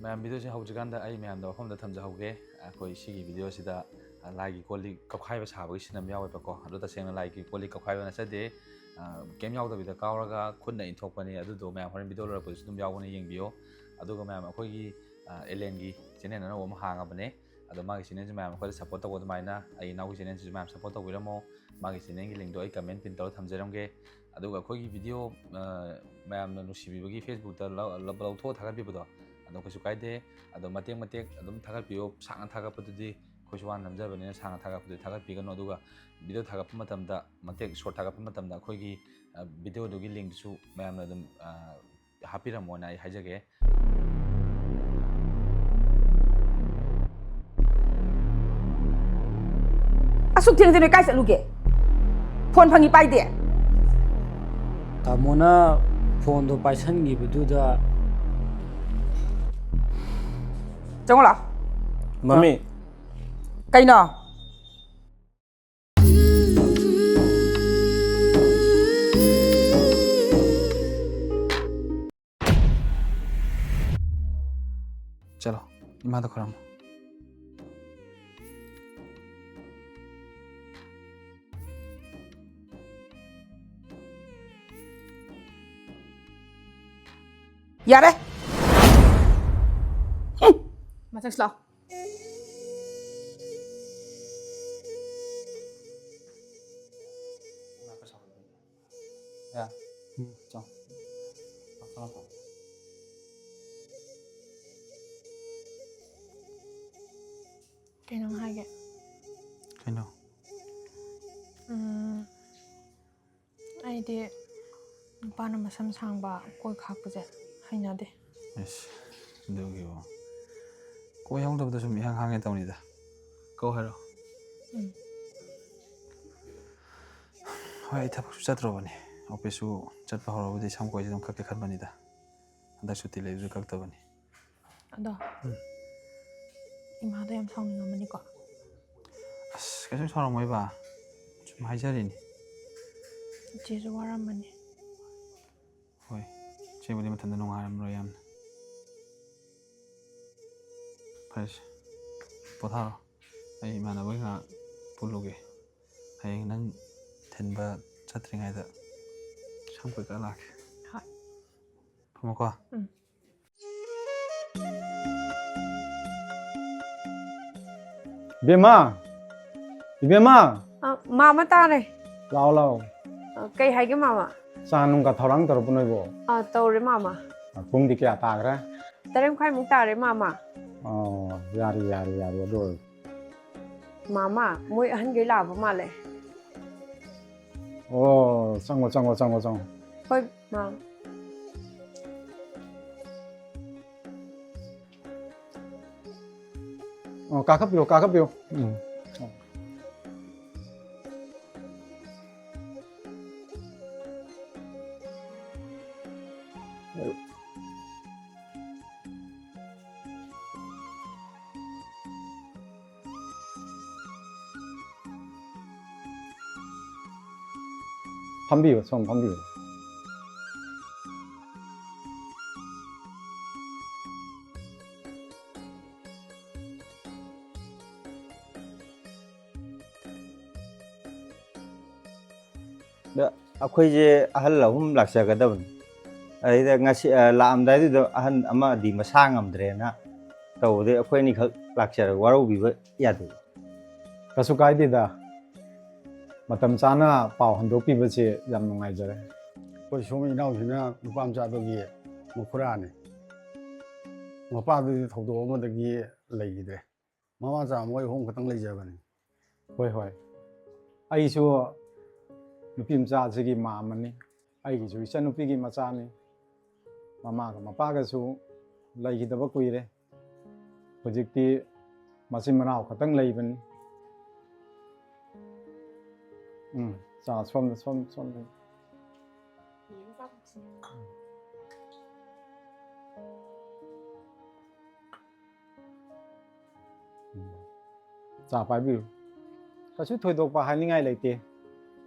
Ma'am video हौजिकान ma'am वफम थमजहौगे अखोई सिगी वीडियो लाइगी कोली कौखाइब साबगी सिनम यावेबको अदु तसेंगना लाइगी कोली कौखाइब नचदे केम यावदबिदा कावरगा खुदना इंथोकपनी अदुदो मैम होरेन वीडियो लरपसु दुम यावने येंबियो अदुगा मैम अखोई एलेनगी चैनल अनौ अमा हांगाबने अदो मागी चैनल मैम अखोई सपोर्ट तौबो दुमाइना आई नाउगी चैनल मैम सपोर्ट तौबिरमो मागी चैनल की लिंक दो आई कमेंट पिन तौर थमजरमगे अदुगा अखोई वीडियो मैम नुसिबिबगी फेसबुक ता लौथो थागतबिबदो अदो कछु कायदे अदो मतेक मतेक अदुम थागतबियो सांगना थागतपदुदि खुशवान नमजबने सांगना थागतपदु थागतबिगनो अदुगा वीडियो थागतप मतमदा मतेक शॉर्ट थागतप मतमदा अखोइगी वीडियो दुगी लिंक सु मैम अदुम हापिरमोना आई हाइजगे असुक थिंग थिंग काय चलुगे फोन फंगी पाइदे तामोना फोन दो पाइसनगिबदुदा चंगला मम्मी कइनो चलो इमादा खरम यारे मचक स्लो या Kailan hage? कइनो ꯑꯩꯗꯤ ꯅꯨꯄꯥꯅ ꯃꯁꯝ ꯁꯥꯡꯕ ꯀꯣꯏ ꯈꯥꯛꯄꯁꯦ ꯍꯩꯅꯗꯦ Yes, दुगियो कोई यावदबदा सुम इहां हांगे तौनीदा को हारो होय थबक चत्रबनी ऑफिसु चटपा हरबदी सम कोइ जम खके खनबनीदा हंदक सुति लेबजु कक्तबनी ꯑꯗꯣ ꯏꯃꯥꯗꯣ ꯌꯥꯝ ꯁꯥꯎꯅꯤꯡꯉꯝꯃꯅꯤꯀꯣ अस कैसे सारमोइबा सुम हाइजरिनी ꯏꯆꯦꯁꯨ ꯋꯥꯔꯝꯃꯅꯤ होय चेबुदी मथंदा नुंगारमरो याम फरेस पोथारो आई मानबगा पुलुगे हयेंग नंग थेनबा चत्रिङाइदा समकोइ का लाके ꯍꯣꯏ फमको बेमा बेमा मामा तारे लाओ लाओ कई हाइगे मामा चानुंग का थौरांग तरप नोइबो तौरे मामा पुंगदि क्या तागरा तरम खाइ मुक तारे मामा oh yari yari yari ado मामा मोय अहन गे लाबो माले oh chango chango chango chango होय माम oh kakapyo 밤비요 좀 밤비요 ꯑꯩꯈꯣꯏꯁꯦ ꯑꯍꯜ ꯑꯍꯨꯝ ꯂꯥꯛꯆꯒꯗꯕꯅꯤ ꯑꯗꯩꯗ ꯉꯁꯤ ꯂꯥꯛꯑꯝꯗꯥꯏꯗꯨꯗ ꯑꯍꯟ ꯑꯃꯗꯤ ꯃꯁꯥ ꯉꯝꯗ꯭ꯔꯦꯅ ꯇꯧꯕꯗꯩ ꯑꯩꯈꯣꯏ ꯑꯅꯤꯈꯛ ꯂꯥꯛꯆꯔꯒ ꯋꯥꯔꯧꯕꯤꯕ ꯌꯥꯗꯦ kasu kaidida matam chana pau handokpibase yam nungaijare koi somi inausina nupam chadogi mukhurani mapadu thodo amadagi leigide mama cha moi hom khatang leijabani hoi hoi aisu nupim cha jigi ma mani aigi ju isa nupi gi macha ni mama ga mapa ga su leigidaba kuire hojikti masim manau khatang leibani 자, 손. 자, 바이비. kasu thoidokpa haningai leite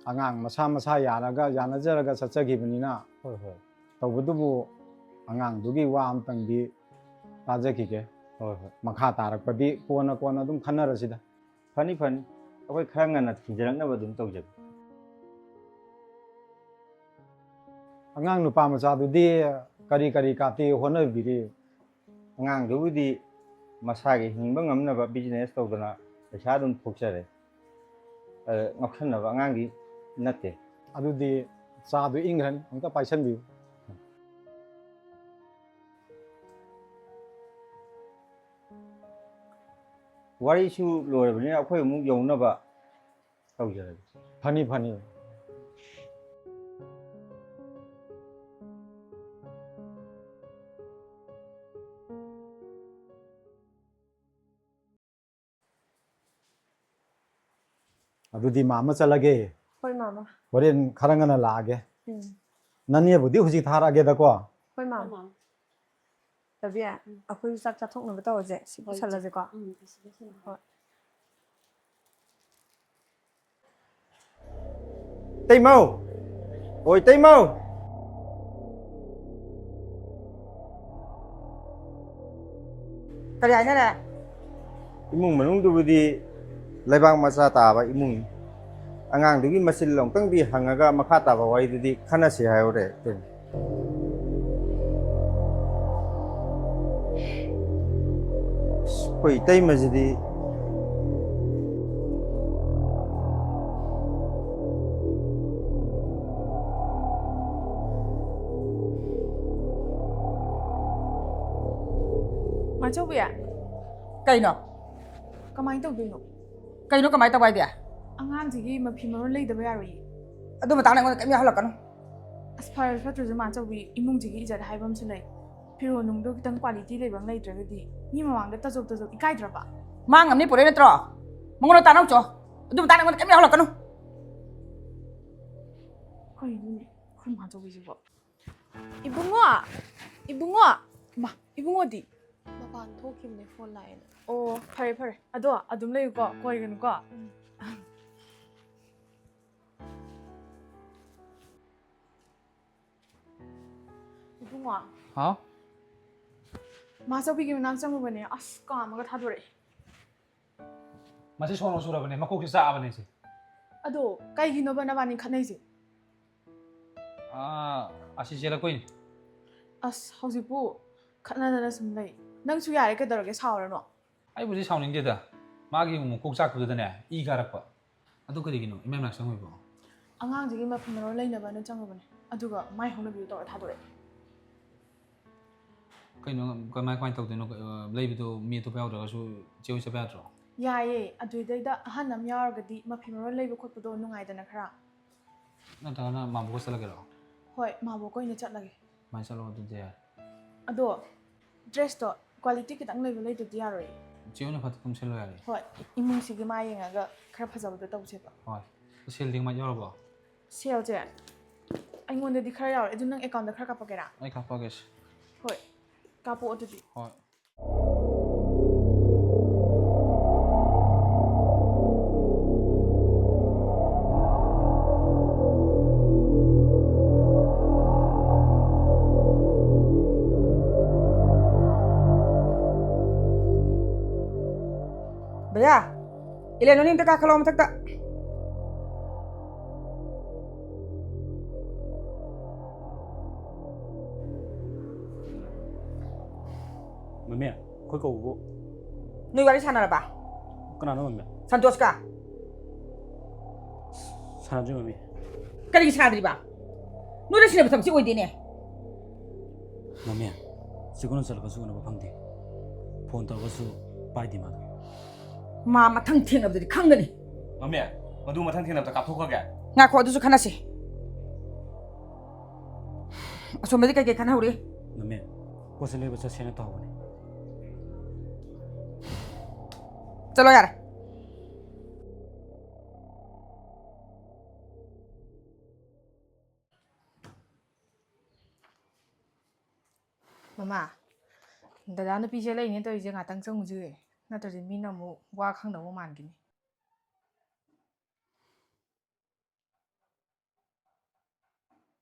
angang masa yaraga yanajaraga chachagibnina hoi hoi tawbudubu angang dugi wa amtangdi ꯇꯥꯖꯈꯤꯒꯦ ꯍꯣꯏ ꯍꯣꯏ ꯃꯈꯥ ꯇꯥꯔꯛꯄꯗꯤ ꯀꯣꯟꯅ ꯑꯗꯨꯝ ꯈꯟꯅꯔꯁꯤꯗ ꯐꯅꯤ ꯑꯩꯈꯣꯏ ꯈꯔ ꯉꯟꯅ ꯊꯤꯡꯖꯔꯛꯅꯕ ꯑꯗꯨꯝ ꯇꯧꯖꯒꯦ ꯑꯉꯥꯡ ꯅꯨꯄꯥ ꯃꯆꯥꯗꯨꯗꯤ ꯀꯔꯤ ꯀꯥꯇꯤ ꯍꯣꯠꯅꯕꯤꯔꯤ ꯑꯉꯥꯡꯗꯨꯕꯨꯗꯤ ꯃꯁꯥꯒꯤ ꯍꯤꯡꯕ ꯉꯝꯅꯕ ꯕꯤꯖꯤꯅꯦꯁ ꯇꯧꯗꯅ ꯄꯩꯁꯥ ꯑꯗꯨꯝ ꯊꯣꯛꯆꯔꯦ ꯉꯥꯎꯁꯟꯅꯕ ꯑꯉꯥꯡꯗꯤ ꯅꯠꯇꯦ ꯑꯗꯨꯗꯤ ꯆꯥꯗꯨ ꯏꯪꯈ꯭ꯔꯅꯤ ꯑꯃꯨꯛꯇ ꯄꯥꯏꯁꯟꯕꯤꯌꯨ ꯋꯥꯔꯤꯁꯨ ꯂꯣꯏꯔꯕꯅꯤꯅ ꯑꯩꯈꯣꯏ ꯑꯃꯨꯛ ꯌꯧꯅꯕ ꯇꯧꯖꯔꯒꯦ ꯐꯅꯤ ꯑꯗꯨꯗꯤ ꯃꯥ ꯑꯃ ꯆꯠꯂꯒꯦ ꯍꯣꯏ ꯃꯥꯃ ꯍꯣꯔꯦꯟ ꯈꯔ ꯉꯟꯅ ꯂꯥꯛꯑꯒꯦ ꯎꯝ ꯅꯅꯦꯕꯨꯗꯤ ꯍꯧꯖꯤꯛ ꯊꯥꯔꯛꯑꯒꯦꯗꯀꯣ ꯍꯣꯏ ꯃꯥꯃ ꯇꯕꯤ ꯑꯩꯈꯣꯏꯁꯨ ꯆꯥꯛ ꯆꯥꯊꯣꯛꯅꯕ ꯇꯧꯔꯁꯦ ꯁꯤ ꯄꯨꯁꯜꯂꯁꯦꯀꯣ ꯍꯣꯏ ꯇꯩꯃꯧ ꯍꯣꯏ ꯇꯩꯃꯧ ꯀꯔꯤ ꯍꯥꯏꯅꯔꯦ ꯏꯃꯨꯡ ꯃꯅꯨꯡꯗꯨꯕꯨꯗꯤ ꯂꯩꯕꯥꯛ ꯃꯆꯥ ꯇꯥꯕ ꯏꯃꯨꯡꯅꯤ ꯑꯉꯥꯡꯗꯨꯒꯤ ꯃꯆꯤꯜ ꯑꯃꯨꯛꯇꯪꯗꯤ ꯍꯪꯉꯒ ꯃꯈꯥ ꯇꯥꯕ ꯋꯥꯔꯤꯗꯨꯗꯤ ꯈꯟꯅꯁꯤ ꯍꯥꯏꯍꯧꯔꯦ ꯑꯩꯈꯣꯏ ꯏꯇꯩꯃꯁꯤꯗꯤ ꯃꯥꯆꯧꯕꯤ ꯀꯩꯅꯣ ꯀꯃꯥꯏꯅ ꯇꯧꯗꯣꯏꯅꯣ ꯀꯩꯅꯣ ꯀꯃꯥꯏꯅ ꯇꯧꯕ ꯍꯥꯏꯗꯤ ꯑꯉꯥꯡꯁꯤꯒꯤ ꯃꯐꯤ ꯃꯔꯣꯟ ꯂꯩꯗꯕ ꯌꯥꯔꯣꯏꯌꯦ ꯑꯗꯨ ꯃꯇꯥꯡꯗ ꯑꯩꯉꯣꯟꯗ ꯀꯩꯝ ꯌꯥꯎꯍꯜꯂꯛꯀꯅꯨ ꯑꯁ ꯐꯔꯁꯨ ꯐꯠꯇ꯭ꯔꯁꯨ ꯃꯥꯆꯧꯕꯤ ꯏꯃꯨꯡꯁꯤꯒꯤ ꯏꯖꯠ ꯍꯥꯏꯕ ꯑꯃꯁꯨ ꯂꯩ ꯐꯤꯔꯣꯜ ꯅꯨꯡꯗꯣ ꯈꯤꯇꯪ ꯀ꯭ꯋꯥꯂꯤꯇꯤ ꯂꯩꯕ ꯑꯃ ꯂꯩꯇ꯭ꯔꯒꯗꯤ ꯃꯤ ꯃꯃꯥꯡꯗ ꯇꯖꯣꯞ ꯏꯀꯥꯏꯗ꯭ꯔꯕ ꯃꯥ ꯉꯝꯅꯤ ꯄꯨꯔꯦ ꯅꯠꯇ꯭ꯔꯣ ꯃꯉꯣꯟꯗ ꯇꯥꯟꯅꯧ ꯆꯣ ꯑꯗꯨ ꯃꯇꯥꯡꯗ ꯑꯩꯉꯣꯟꯗ ꯀꯩꯝ ꯌꯥꯎꯍꯜꯂꯛꯀꯅꯨ ꯀꯩꯅꯣꯅꯦ ꯑꯩꯈꯣꯏ ꯃꯥꯆꯧꯕꯤꯁꯤꯕꯣ ꯏꯕꯨꯡꯉꯣ ꯏꯕꯨꯡꯉꯣꯗꯤ ꯃꯄꯥꯟ ꯊꯣꯛꯈꯤꯕꯅꯦ ꯐꯣꯟ ꯂꯥꯛꯑꯦꯅ ꯑꯣ ꯐꯔꯦ ꯑꯗꯣ ꯑꯗꯨꯝ ꯂꯩꯌꯨꯀꯣ ꯀꯣꯏꯒꯅꯨꯀꯣ 이붕아. ꯍꯥꯎ 마사비기 ꯃꯅꯥꯛ ꯆꯪꯉꯨꯕꯅꯦ ꯑꯁ ꯀꯥꯝꯃꯒ ꯊꯥꯗꯣꯔꯛꯑꯦ ꯃꯁꯤ ꯁꯣꯟꯅ ꯁꯨꯔꯕꯅꯦ ꯃꯀꯣꯛꯁꯤ ꯆꯥꯛꯑꯕꯅꯦ ꯁꯤ ꯑꯗꯣ ꯀꯩꯒꯤꯅꯣꯕ ꯅꯕꯥꯅꯤ ꯈꯠꯅꯩꯁꯦ ꯑꯁꯤ ꯆꯦꯜꯂꯛꯄꯩꯅꯤ ꯑꯁ ꯍꯧꯖꯤꯛꯄꯨ ꯈꯠꯅꯗꯅ ꯁꯨꯝ ꯂꯩ ꯅꯪꯁꯨ ꯌꯥꯔꯦ ꯀꯩꯗꯧꯔꯒꯦ ꯁꯥꯎꯔꯅꯣ ꯑꯩꯕꯨꯗꯤ ꯁꯥꯎꯅꯤꯡꯗꯦꯗ ꯃꯥꯒꯤ ꯃꯀꯣꯛ ꯆꯥꯛꯄꯗꯨꯗꯅꯦ ꯏ ꯀꯥꯔꯛꯄ ꯑꯗꯨ ꯀꯔꯤꯒꯤꯅꯣ ꯏꯃꯥꯏ ꯃꯅꯥꯛ ꯆꯪꯉꯣꯏꯕꯣ ꯑꯉꯥꯡꯁꯤꯒꯤ ꯃꯐꯤ ꯃꯔꯣꯟ ꯂꯩꯅꯕꯅ ꯆꯪꯉꯨꯕꯅꯦ ꯑꯗꯨꯒ ꯃꯥꯏ ꯍꯧꯅꯕꯤꯗꯨ ꯇꯧꯔ ꯊꯥꯗꯣꯔꯛꯑꯦ ꯀꯩꯅꯣ ꯀꯃꯥꯏꯅ ꯇꯧꯗꯣꯏꯅꯣ ꯂꯩꯕꯗꯣ ꯃꯤ ꯑꯇꯣꯞꯄ ꯌꯥꯎꯗ꯭ꯔꯒꯁꯨ ꯆꯦ ꯍꯣꯏ ꯆꯠꯄ ꯌꯥꯗ꯭ꯔꯣ ꯌꯥꯏꯌꯦ ꯑꯗꯨꯏꯗꯩꯗ ꯑꯍꯟ ꯑꯃ ꯌꯥꯎꯔꯒꯗꯤ ꯃꯐꯤ ꯃꯔꯣꯟ ꯂꯩꯕ ꯈꯣꯠꯄꯗꯣ ꯅꯨꯡꯉꯥꯏꯗꯅ ꯈꯔ ꯅꯠꯇ꯭ꯔꯒꯅ ꯃꯥꯕꯣꯛꯀ ꯆꯠꯂꯒꯦꯔꯣ ꯍꯣꯏ ꯃꯥꯕꯣꯛꯀ ꯑꯣꯏꯅ ꯆꯠꯂꯒꯦ ꯀꯃꯥꯏꯅ ꯆꯠꯂꯣ ꯑꯗꯨꯗꯤ ꯑꯗꯣ ꯗ꯭ꯔꯦꯁꯇꯣ ꯀ꯭ꯋꯥꯂꯤꯇꯤ ꯈꯤꯇꯪ ꯂꯩꯇꯗꯤ ꯌꯥꯔꯣꯏ ꯆꯦ ꯍꯣꯏꯅ ꯐꯠ ꯀꯨꯝꯁꯤꯜꯂꯣ ꯌꯥꯔꯦ ꯍꯣꯏ ꯏꯃꯨꯡꯁꯤꯒꯤ ꯃꯥ ꯌꯦꯡꯉꯒ ꯈꯔ ꯐꯖꯕꯗꯣ ꯇꯧꯁꯦꯕ ꯍꯣꯏ ꯁꯦꯜꯗꯤ ꯀꯃꯥꯏꯅ ꯌꯧꯔꯕꯣ ꯁꯦꯜꯁꯦ ꯑꯩꯉꯣꯟꯗꯗꯤ ꯈꯔ ꯌꯥꯎꯔꯦ ꯑꯗꯨ ꯅꯪ ꯑꯦꯀꯥꯎꯟꯗ ꯈꯔ ꯀꯥꯞꯄꯛꯀꯦꯔꯥ ꯑꯩ ꯀꯥꯞꯄꯒꯦꯁꯦ ꯍꯣꯏ ꯀꯥꯞꯄꯛꯑꯣ ꯑꯗꯨꯗꯤ ꯍꯣꯏ भैया इलेक्ट्रॉनिक तक खलो मथक ꯃꯃꯦ ꯑꯩꯈꯣꯏ ꯀꯧꯕꯕꯨ ꯅꯣꯏ ꯋꯥꯔꯤ ꯁꯥꯟꯅꯔꯕ ꯀꯅꯥꯅꯣ ꯃꯃꯦ ꯁꯟꯇꯣꯁꯀ ꯁꯥꯟꯅꯗ꯭ꯔꯤ ꯃꯃꯦ ꯀꯔꯤꯒꯤ ꯁꯥꯗ꯭ꯔꯤꯕ ꯅꯣꯏꯅ ꯁꯤꯟꯅꯕ ꯊꯕꯛꯁꯤ ꯑꯣꯏꯗꯦꯅꯦ ꯃꯃꯦ ꯁꯤꯒꯨꯅ ꯆꯠꯂꯒꯁꯨ ꯎꯅꯕ ꯐꯪꯗꯦ ꯐꯣꯟ ꯇꯧꯔꯒꯁꯨ ꯄꯥꯏꯗꯦ ꯃꯥꯗꯣ ꯃꯥ ꯃꯊꯪ ꯊꯦꯡꯅꯕꯗꯗꯤ ꯈꯪꯒꯅꯤ ꯃꯝꯃꯤ ꯃꯗꯨ ꯃꯊꯪ ꯊꯦꯡꯅꯕꯗ ꯀꯥꯞꯊꯣꯛꯈ꯭ꯔꯒꯦ ꯉꯥꯏꯈꯣ ꯑꯗꯨꯁꯨ ꯈꯟꯅꯁꯤ ꯑꯁꯣꯝꯗꯗꯤ ꯀꯩꯀꯩ ꯈꯟꯅꯍꯧꯔꯤ ꯃꯃꯦ ꯄꯣꯠꯁꯤ ꯂꯩꯕ ꯆꯠꯁꯦꯅ ꯇꯧꯕꯅꯦ चलो यार ꯃꯃꯥ ꯗꯗꯥ ꯅꯨꯄꯤꯁꯦ ꯂꯩꯅꯦ ꯇꯧꯔꯤꯁꯦ ꯉꯥꯛꯇꯪ ꯆꯪꯉꯨꯁꯦ ꯅꯠꯇ꯭ꯔꯗꯤ ꯃꯤꯅ ꯑꯃꯨꯛ ꯋꯥ ꯈꯪꯗꯧꯕ ꯃꯥꯟꯈꯤꯅꯤ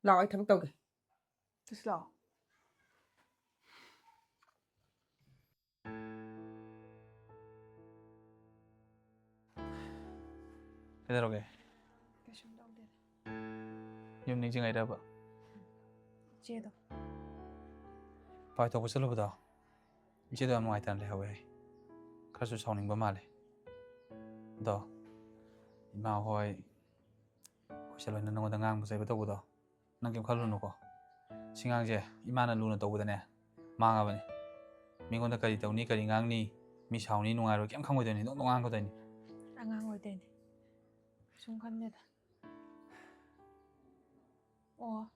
लाओ आई थबक तौगे ꯇꯨꯁꯤ ꯂꯥꯛꯑꯣ ꯀꯩꯗꯧꯔꯒꯦ ꯀꯩꯁꯨꯝ ꯇꯧꯗꯦꯗ ꯌꯨꯝ ꯅꯤꯡꯁꯤꯡꯉꯩꯔꯕ ꯏꯆꯦꯗꯣ ꯄꯥꯏꯊꯣꯛꯄ ꯆꯠꯂꯨꯕꯗꯣ ꯏꯆꯦꯗꯣ ꯌꯥꯝ ꯅꯨꯡꯉꯥꯏꯇꯅ ꯂꯩꯍꯧꯋꯦ ꯈꯔꯁꯨ ꯁꯥꯎꯅꯤꯡꯕ ꯃꯥꯜꯂꯦ ꯑꯗꯣ ꯏꯃꯥ ꯍꯣꯏ ꯑꯩꯈꯣꯏꯁꯦ ꯂꯣꯏꯅ ꯅꯉꯣꯟꯗ ꯉꯥꯡꯕ ꯆꯩꯕ ꯇꯧꯕꯗꯣ ꯅꯪ ꯀꯩꯝ ꯈꯜꯂꯨꯅꯨꯀꯣ ꯁꯤꯉꯥꯡꯁꯦ ꯏꯃꯥꯅ ꯂꯨꯅ ꯇꯧꯕꯗꯅꯦ ꯃꯥꯡꯉꯕꯅꯤ ꯃꯤꯉꯣꯟꯗ ꯀꯔꯤ ꯇꯧꯅꯤ ꯀꯔꯤ ꯉꯥꯡꯅꯤ ꯃꯤ ꯁꯥꯎꯅꯤ ꯅꯨꯡꯉꯥꯏꯔꯣꯏ ꯀꯩꯝ ꯈꯪꯉꯣꯏꯗꯣꯏꯅꯤ ꯗꯣꯡ ꯉꯥꯡꯒꯗꯣꯏꯅꯤ ꯑꯉꯥꯡ ꯑꯣꯏꯗꯣꯏꯅꯦ ꯀꯩꯁꯨꯝ ꯈꯟꯗꯦꯗ ꯑꯣ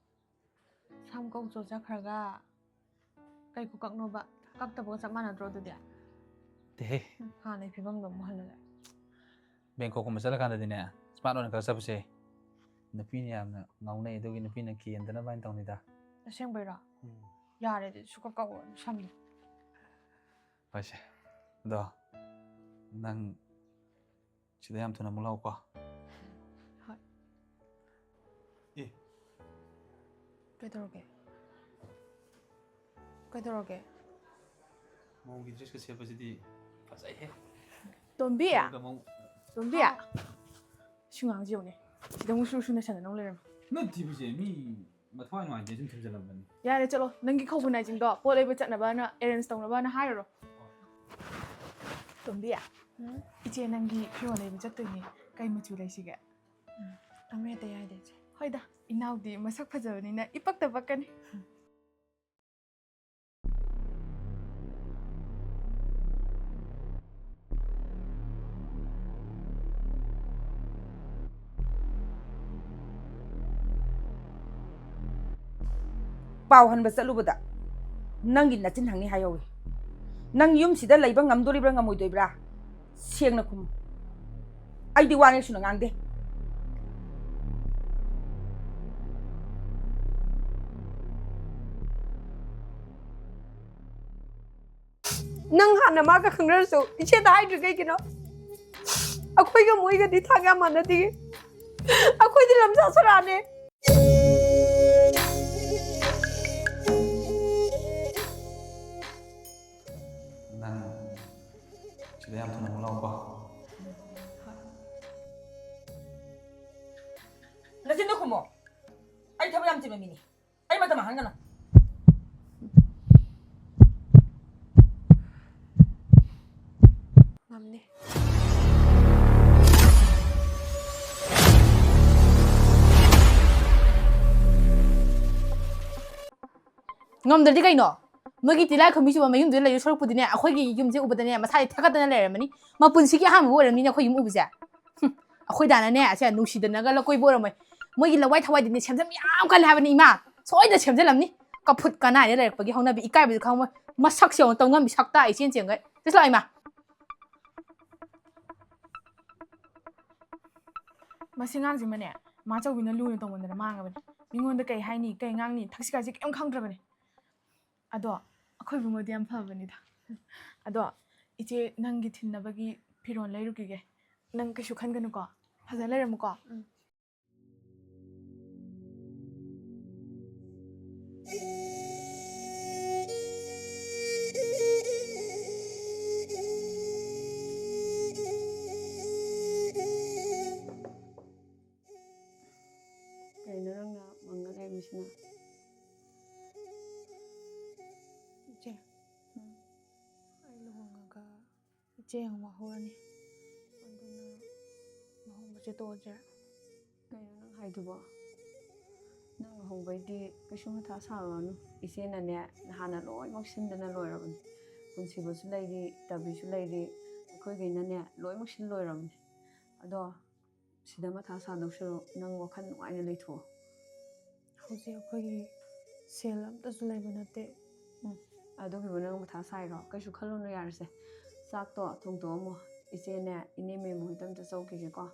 ꯁꯝ ꯀꯧꯆꯣ ꯆꯠꯈ꯭ꯔꯒ ꯀꯩ ꯈꯨꯀꯛꯅꯣꯕ ꯀꯛꯇꯕꯒ ꯆꯞ ꯃꯥꯟꯅꯗ꯭ꯔꯣ ꯑꯗꯨꯗꯤ ꯇꯦꯍꯦ ꯍꯥꯟꯅꯩ ꯐꯤꯕꯝꯗꯣ ꯑꯃꯨꯛ ꯍꯜꯂꯒ ꯕꯦꯡꯀꯣꯛꯀꯨꯝꯕ ꯆꯠꯂꯀꯥꯟꯗꯗꯤꯅꯦ ꯁ꯭ꯃꯥꯔꯠ ꯑꯣꯏꯅ ꯈꯔ ꯆꯠꯄꯁꯦ ꯅꯨꯄꯤꯅ ꯌꯥꯝꯅ ꯉꯥꯎꯅꯩ ꯑꯗꯨꯒꯤ ꯅꯨꯄꯤꯅ ꯀꯦꯟꯗꯅꯕ ꯍꯥꯏꯅ ꯇꯧꯅꯤꯗ ꯑꯁꯦꯡꯕꯩꯔꯣ ꯌꯥꯔꯦ ꯑꯗꯨꯗꯤ ꯁꯨꯀꯛ ꯀꯛꯎꯔꯅꯨ ꯁꯝꯗꯣ ꯍꯣꯏꯁꯦ ꯑꯗꯣ ꯅꯪ ꯁꯤꯗ ꯌꯥꯝ ꯊꯨꯅ ꯑꯃꯨꯛ ꯂꯥꯛꯎꯀꯣ ꯍꯣꯏ ꯑꯦ ꯀꯩꯗꯧꯔꯒꯦ ꯃꯧꯒꯤ ꯗ꯭ꯔꯦꯁꯀ ꯁꯦꯠꯄꯁꯤꯗꯤ ꯐꯖꯩꯍꯦ ꯇꯣꯝꯕꯤ ꯃꯧ ꯇꯣꯝꯕꯤ ꯁꯨꯉꯥꯡꯁꯤ ꯌꯧꯅꯦ ꯁꯤꯗ ꯑꯃꯨꯛ ꯁꯨꯔ ꯁꯨꯅ ꯁꯥꯟꯅ ꯂꯩꯔꯝꯃꯦ ꯅꯠꯇꯤꯕꯁꯦ ꯃꯤ ꯃꯊꯋꯥꯏ ꯅꯨꯡꯉꯥꯏꯇꯦ ꯁꯨꯝ ꯊꯤꯟꯖꯜꯂꯝꯕꯅꯤ ꯌꯥꯔꯦ ꯆꯠꯂꯣ ꯅꯪꯒꯤ ꯈꯧꯕꯅꯥꯏꯁꯤꯡꯗꯣ ꯄꯣꯠ ꯂꯩꯕ ꯆꯠꯅꯕꯅ ꯑꯦꯔꯦꯟꯖ ꯇꯧꯅꯕꯅ ꯍꯥꯏꯔꯨꯔꯣ ꯇꯣꯝꯕꯤ ꯏꯆꯦ ꯅꯪꯒꯤ ꯐꯤꯔꯣꯜ ꯂꯩꯕ ꯆꯠꯇꯣꯏꯅꯦ ꯀꯩ ꯃꯆꯨ ꯂꯩꯁꯤꯒꯦ ꯑꯃꯍꯦꯛꯇ ꯌꯥꯏꯗ ꯏꯆꯦ ꯍꯣꯏꯗ ꯏꯅꯥꯎꯗꯤ ꯃꯁꯛ ꯐꯖꯕꯅꯤꯅ ꯏꯄꯛꯇ ꯄꯛꯀꯅꯤ ꯄꯥꯎ ꯍꯟꯕ ꯆꯠꯂꯨꯕꯗ ꯅꯪꯒꯤ ꯅꯆꯤꯟ ꯍꯪꯅꯤ ꯍꯥꯏꯍꯧꯏ ꯅꯪ ꯌꯨꯝꯁꯤꯗ ꯂꯩꯕ ꯉꯝꯗꯣꯔꯤꯕ꯭ꯔꯥ ꯉꯝꯃꯣꯏꯗꯣꯏꯕ꯭ꯔꯥ ꯁꯦꯡꯅ ꯈꯨꯝꯃꯨ ꯑꯩꯗꯤ ꯋꯥꯅꯦ ꯁꯨꯅ ꯉꯥꯡꯗꯦ ꯅꯪ ꯍꯥꯟꯅ ꯃꯥꯒ ꯈꯪꯅꯔꯁꯨ ꯏꯆꯦꯗ ꯍꯥꯏꯗ꯭ꯔꯤ ꯀꯩꯒꯤꯅꯣ ꯑꯩꯈꯣꯏꯒ ꯃꯣꯏꯒꯗꯤ ꯊꯥꯛ ꯌꯥꯝ ꯃꯥꯟꯅꯗꯦ ꯑꯩꯈꯣꯏꯗꯤ ꯂꯝꯖꯥ ꯁꯣꯔꯥꯅꯦ ꯅꯪ ꯁꯤꯗ ꯌꯥꯝ ꯊꯨꯅ ꯑꯃꯨꯛ ꯂꯥꯛꯎꯀꯣ ꯅꯆꯤꯟꯗꯣ ꯈꯨꯝꯃꯣ ꯑꯩ ꯊꯕꯛ ꯌꯥꯝ ꯆꯤꯟꯕ ꯃꯤꯅꯤ ꯑꯩ ꯃꯇꯝ ꯃꯥꯡꯍꯟꯒꯅꯨ ꯉꯝꯅꯤ ꯉꯝꯗ꯭ꯔꯗꯤ ꯀꯩꯅꯣ ꯃꯣꯏꯒꯤ ꯇꯤꯂꯥꯏ ꯈꯨꯝꯕꯤ ꯆꯨꯕ ꯃꯌꯨꯝꯗꯨꯗ ꯂꯩꯔ ꯁꯣꯔꯛꯄꯨꯗꯤꯅꯦ ꯑꯩꯈꯣꯏꯒꯤ ꯌꯨꯝꯁꯦ ꯎꯕꯗꯅꯦ ꯃꯁꯥꯗꯤ ꯊꯥꯒꯠꯇꯅ ꯂꯩꯔꯝꯃꯅꯤ ꯃꯄꯨꯟꯁꯤꯒꯤ ꯑꯍꯥꯟꯕ ꯑꯣꯏꯔꯝꯅꯤꯅ ꯑꯩꯈꯣꯏ ꯌꯨꯝ ꯎꯕꯁꯦ ꯑꯩꯈꯣꯏꯗꯥꯅꯅꯦ ꯑꯁꯦ ꯅꯨꯡꯁꯤꯗꯅꯒ ꯂꯀꯣꯏꯕ ꯑꯣꯏꯔꯝꯃꯣꯏ ꯃꯣꯏꯒꯤ ꯂꯋꯥꯏ ꯊꯋꯥꯏꯗꯤꯅꯦ ꯁꯦꯝꯖꯟꯕ ꯌꯥꯝ ꯀꯜꯂꯦ ꯍꯥꯏꯕꯅꯤ ꯏꯃꯥ ꯁꯣꯏꯗꯅ ꯁꯦꯝꯖꯜꯂꯝꯅꯤ ꯀꯐꯨꯠ ꯀꯅꯥꯏꯗ ꯂꯩꯔꯛꯄꯒꯤ ꯍꯧꯅꯕꯤ ꯏꯀꯥꯏꯕꯁꯨ ꯈꯪꯉꯣꯏ ꯃꯁꯛꯁꯦ ꯑꯃꯨꯛ ꯇꯧꯉꯝꯃꯤ ꯁꯛꯇꯥ ꯏꯆꯦꯟ ꯆꯦꯟꯒꯩ ꯆꯠꯂꯣ ꯏꯃꯥ ꯃꯁꯤꯉꯥꯡꯁꯤꯃꯅꯦ ꯃꯥꯆꯧꯕꯤꯅ ꯂꯨꯅ ꯇꯧꯃꯟꯗꯅ ꯃꯥꯡꯉꯕꯅꯤ ꯃꯤꯉꯣꯟꯗ ꯀꯩ ꯍꯥꯏꯅꯤ ꯀꯩ ꯉꯥꯡꯅꯤ ꯊꯛꯁꯤꯀꯥꯁꯦ ꯀꯩꯝ ꯈꯪꯗ꯭ꯔꯕꯅꯤ ꯑꯗꯣ ꯑꯩꯈꯣꯏ ꯕꯨꯡꯉꯣꯗꯤ ꯌꯥꯝ ꯐꯕꯅꯤꯗ ꯑꯗꯣ ꯏꯆꯦ ꯅꯪꯒꯤ ꯊꯤꯟꯅꯕꯒꯤ ꯐꯤꯔꯣꯜ ꯂꯩꯔꯨꯈꯤꯒꯦ ꯅꯪ ꯀꯩꯁꯨ ꯈꯟꯒꯅꯨꯀꯣ ꯐꯖꯅ ꯂꯩꯔꯝꯃꯨꯀꯣ ꯀꯩꯅꯣ ꯅꯪꯅ ꯃꯪꯉ ꯂꯩꯔꯝꯃꯤꯁꯤꯅ ꯏꯆꯦ ꯑꯩ ꯂꯨꯍꯣꯡꯉꯒ ꯏꯆꯦ ꯑꯃ ꯍꯧꯔꯅꯤ ꯑꯗꯨꯅ ꯂꯨꯍꯣꯡꯕꯁꯦ ꯇꯣꯛꯑꯁꯤꯔꯥ ꯀꯩꯅꯣ ꯅꯪ ꯍꯥꯏꯗꯨꯕꯣ ꯅꯪ ꯂꯨꯍꯣꯡꯕꯩꯗꯤ ꯀꯩꯁꯨ ꯃꯊꯥ ꯁꯥꯔꯨꯔꯅꯨ ꯏꯆꯦꯅꯅꯦ ꯍꯥꯟꯅ ꯂꯣꯏꯅꯃꯛ ꯁꯤꯟꯗꯅ ꯂꯣꯏꯔꯕꯅꯤ ꯄꯨꯟꯁꯤꯕꯁꯨ ꯂꯩꯔꯤ ꯇꯕꯤꯁꯨ ꯂꯩꯔꯤ ꯑꯩꯈꯣꯏꯈꯩꯅꯅꯦ ꯂꯣꯏꯅꯃꯛ ꯁꯤꯟ ꯂꯣꯏꯔꯕꯅꯤ ꯑꯗꯣ ꯁꯤꯗ ꯃꯊꯥ ꯁꯥꯗꯧ ꯁꯔꯨꯛ ꯅꯪ ꯋꯥꯈꯜ ꯅꯨꯡꯉꯥꯏꯅ ꯂꯩꯊꯣꯛꯑꯣ ꯍꯧꯖꯤꯛ ꯑꯩꯈꯣꯏꯒꯤ ꯁꯦꯜ ꯑꯝꯇꯁꯨ ꯂꯩꯕ ꯅꯠꯇꯦ ꯑꯗꯨꯒꯤꯕꯨ ꯅꯪ ꯃꯊꯥ ꯁꯥꯏꯔꯣ ꯀꯩꯁꯨ ꯈꯜꯂꯨꯅꯨ ꯌꯥꯔꯁꯦ ꯆꯥꯛꯇꯣ ꯊꯣꯡꯗꯣꯛꯑꯝꯃꯣ ꯏꯆꯦꯅꯦ ꯏꯅꯦ ꯃꯦꯝ ꯍꯣꯏꯗ ꯑꯝꯇ ꯆꯧꯈꯤꯒꯦꯀꯣ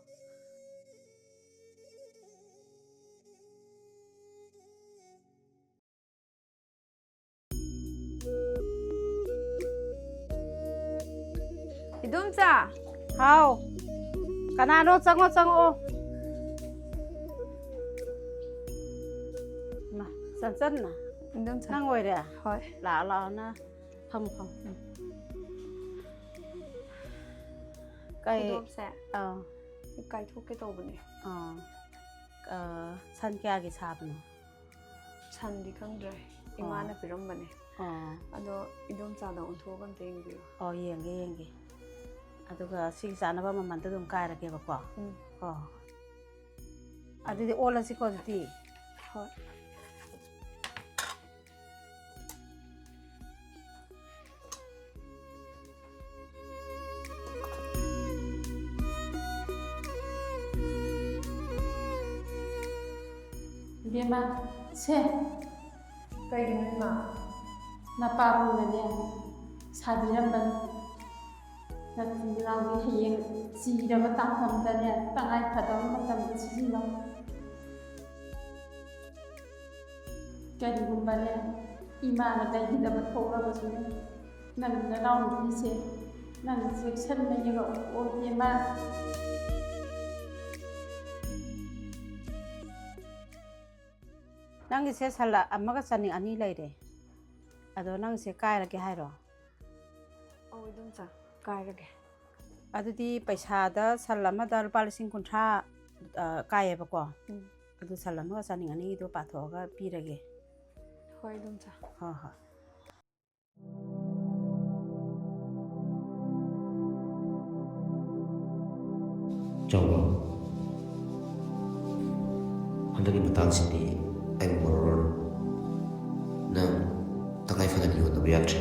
이놈자 하오 까나노 짱어 mà chân nè 인정차 nó ngồi đây à 헐 lạ nó không cây 이놈자 ꯀꯥꯏꯊꯣꯛꯀꯦ ꯇꯧꯕꯅꯦ ꯁꯟ ꯀꯌꯥꯒꯤ ꯁꯥꯕꯅꯣ ꯁꯟꯗꯤ ꯈꯪꯗ꯭ꯔꯦ ꯏꯃꯥꯅ ꯄꯤꯔꯝꯕꯅꯦ ꯑꯗꯣ ꯏꯗꯣꯝꯆꯥꯗ ꯑꯣꯟꯊꯣꯛꯑꯒ ꯑꯝꯇ ꯌꯦꯡꯕꯤꯌꯨ ꯌꯦꯡꯒꯦ ꯌꯦꯡꯒꯦ ꯑꯗꯨꯒ ꯁꯤꯒꯤ ꯆꯥꯅꯕ ꯃꯃꯟꯗꯣ ꯑꯗꯨꯝ ꯀꯥꯏꯔꯒꯦꯕꯀꯣ ꯑꯗꯨꯗꯤ ꯑꯣꯜꯂꯁꯤꯀꯣ ꯑꯗꯨꯗꯤ ꯍꯣꯏ 이게만 새 ꯀꯩꯒꯤꯅꯣ ꯏꯃꯥ 나빠보는데 사비란번 나중에 해행 지라고 땅함다네 땅알 파다운 것도 지지마 그리고만에 이마나 가이기다가 토라고서는 나는 나온 이제 나는 섹션맨이가 오지마 ꯅꯪꯒꯤꯁꯦ ꯁꯟ ꯑꯃꯒ ꯆꯅꯤ ꯑꯅꯤ ꯂꯩꯔꯦ ꯑꯗꯣ ꯅꯪꯁꯦ ꯀꯥꯏꯔꯒꯦ ꯍꯥꯏꯔꯣ 이동자 ꯀꯥꯏꯔꯒꯦ ꯑꯗꯨꯗꯤ ꯄꯩꯁꯥꯗ ꯁꯟ ꯑꯃꯗ ꯂꯨꯄꯥ 50,000 ꯀꯥꯏꯌꯦꯕꯀꯣ ꯑꯗꯨ ꯁꯟ ꯑꯃꯒ ꯆꯅꯤ ꯑꯅꯤꯗꯣ ꯄꯥꯊꯣꯛꯑꯒ ꯄꯤꯔꯒꯦ ꯍꯣꯏ 이동자 ꯍꯣꯏ ꯍꯣꯏ ꯆꯥꯎꯕ ꯍꯟꯗꯛꯀꯤ ꯃꯇꯥꯡꯁꯤꯗꯤ ꯑꯩꯕꯨ ꯃꯔꯣꯔꯣ ꯅꯪ ꯇꯉꯥꯏ ꯐꯗꯅ ꯌꯣꯟꯗꯕ ꯌꯥꯗ꯭ꯔꯦ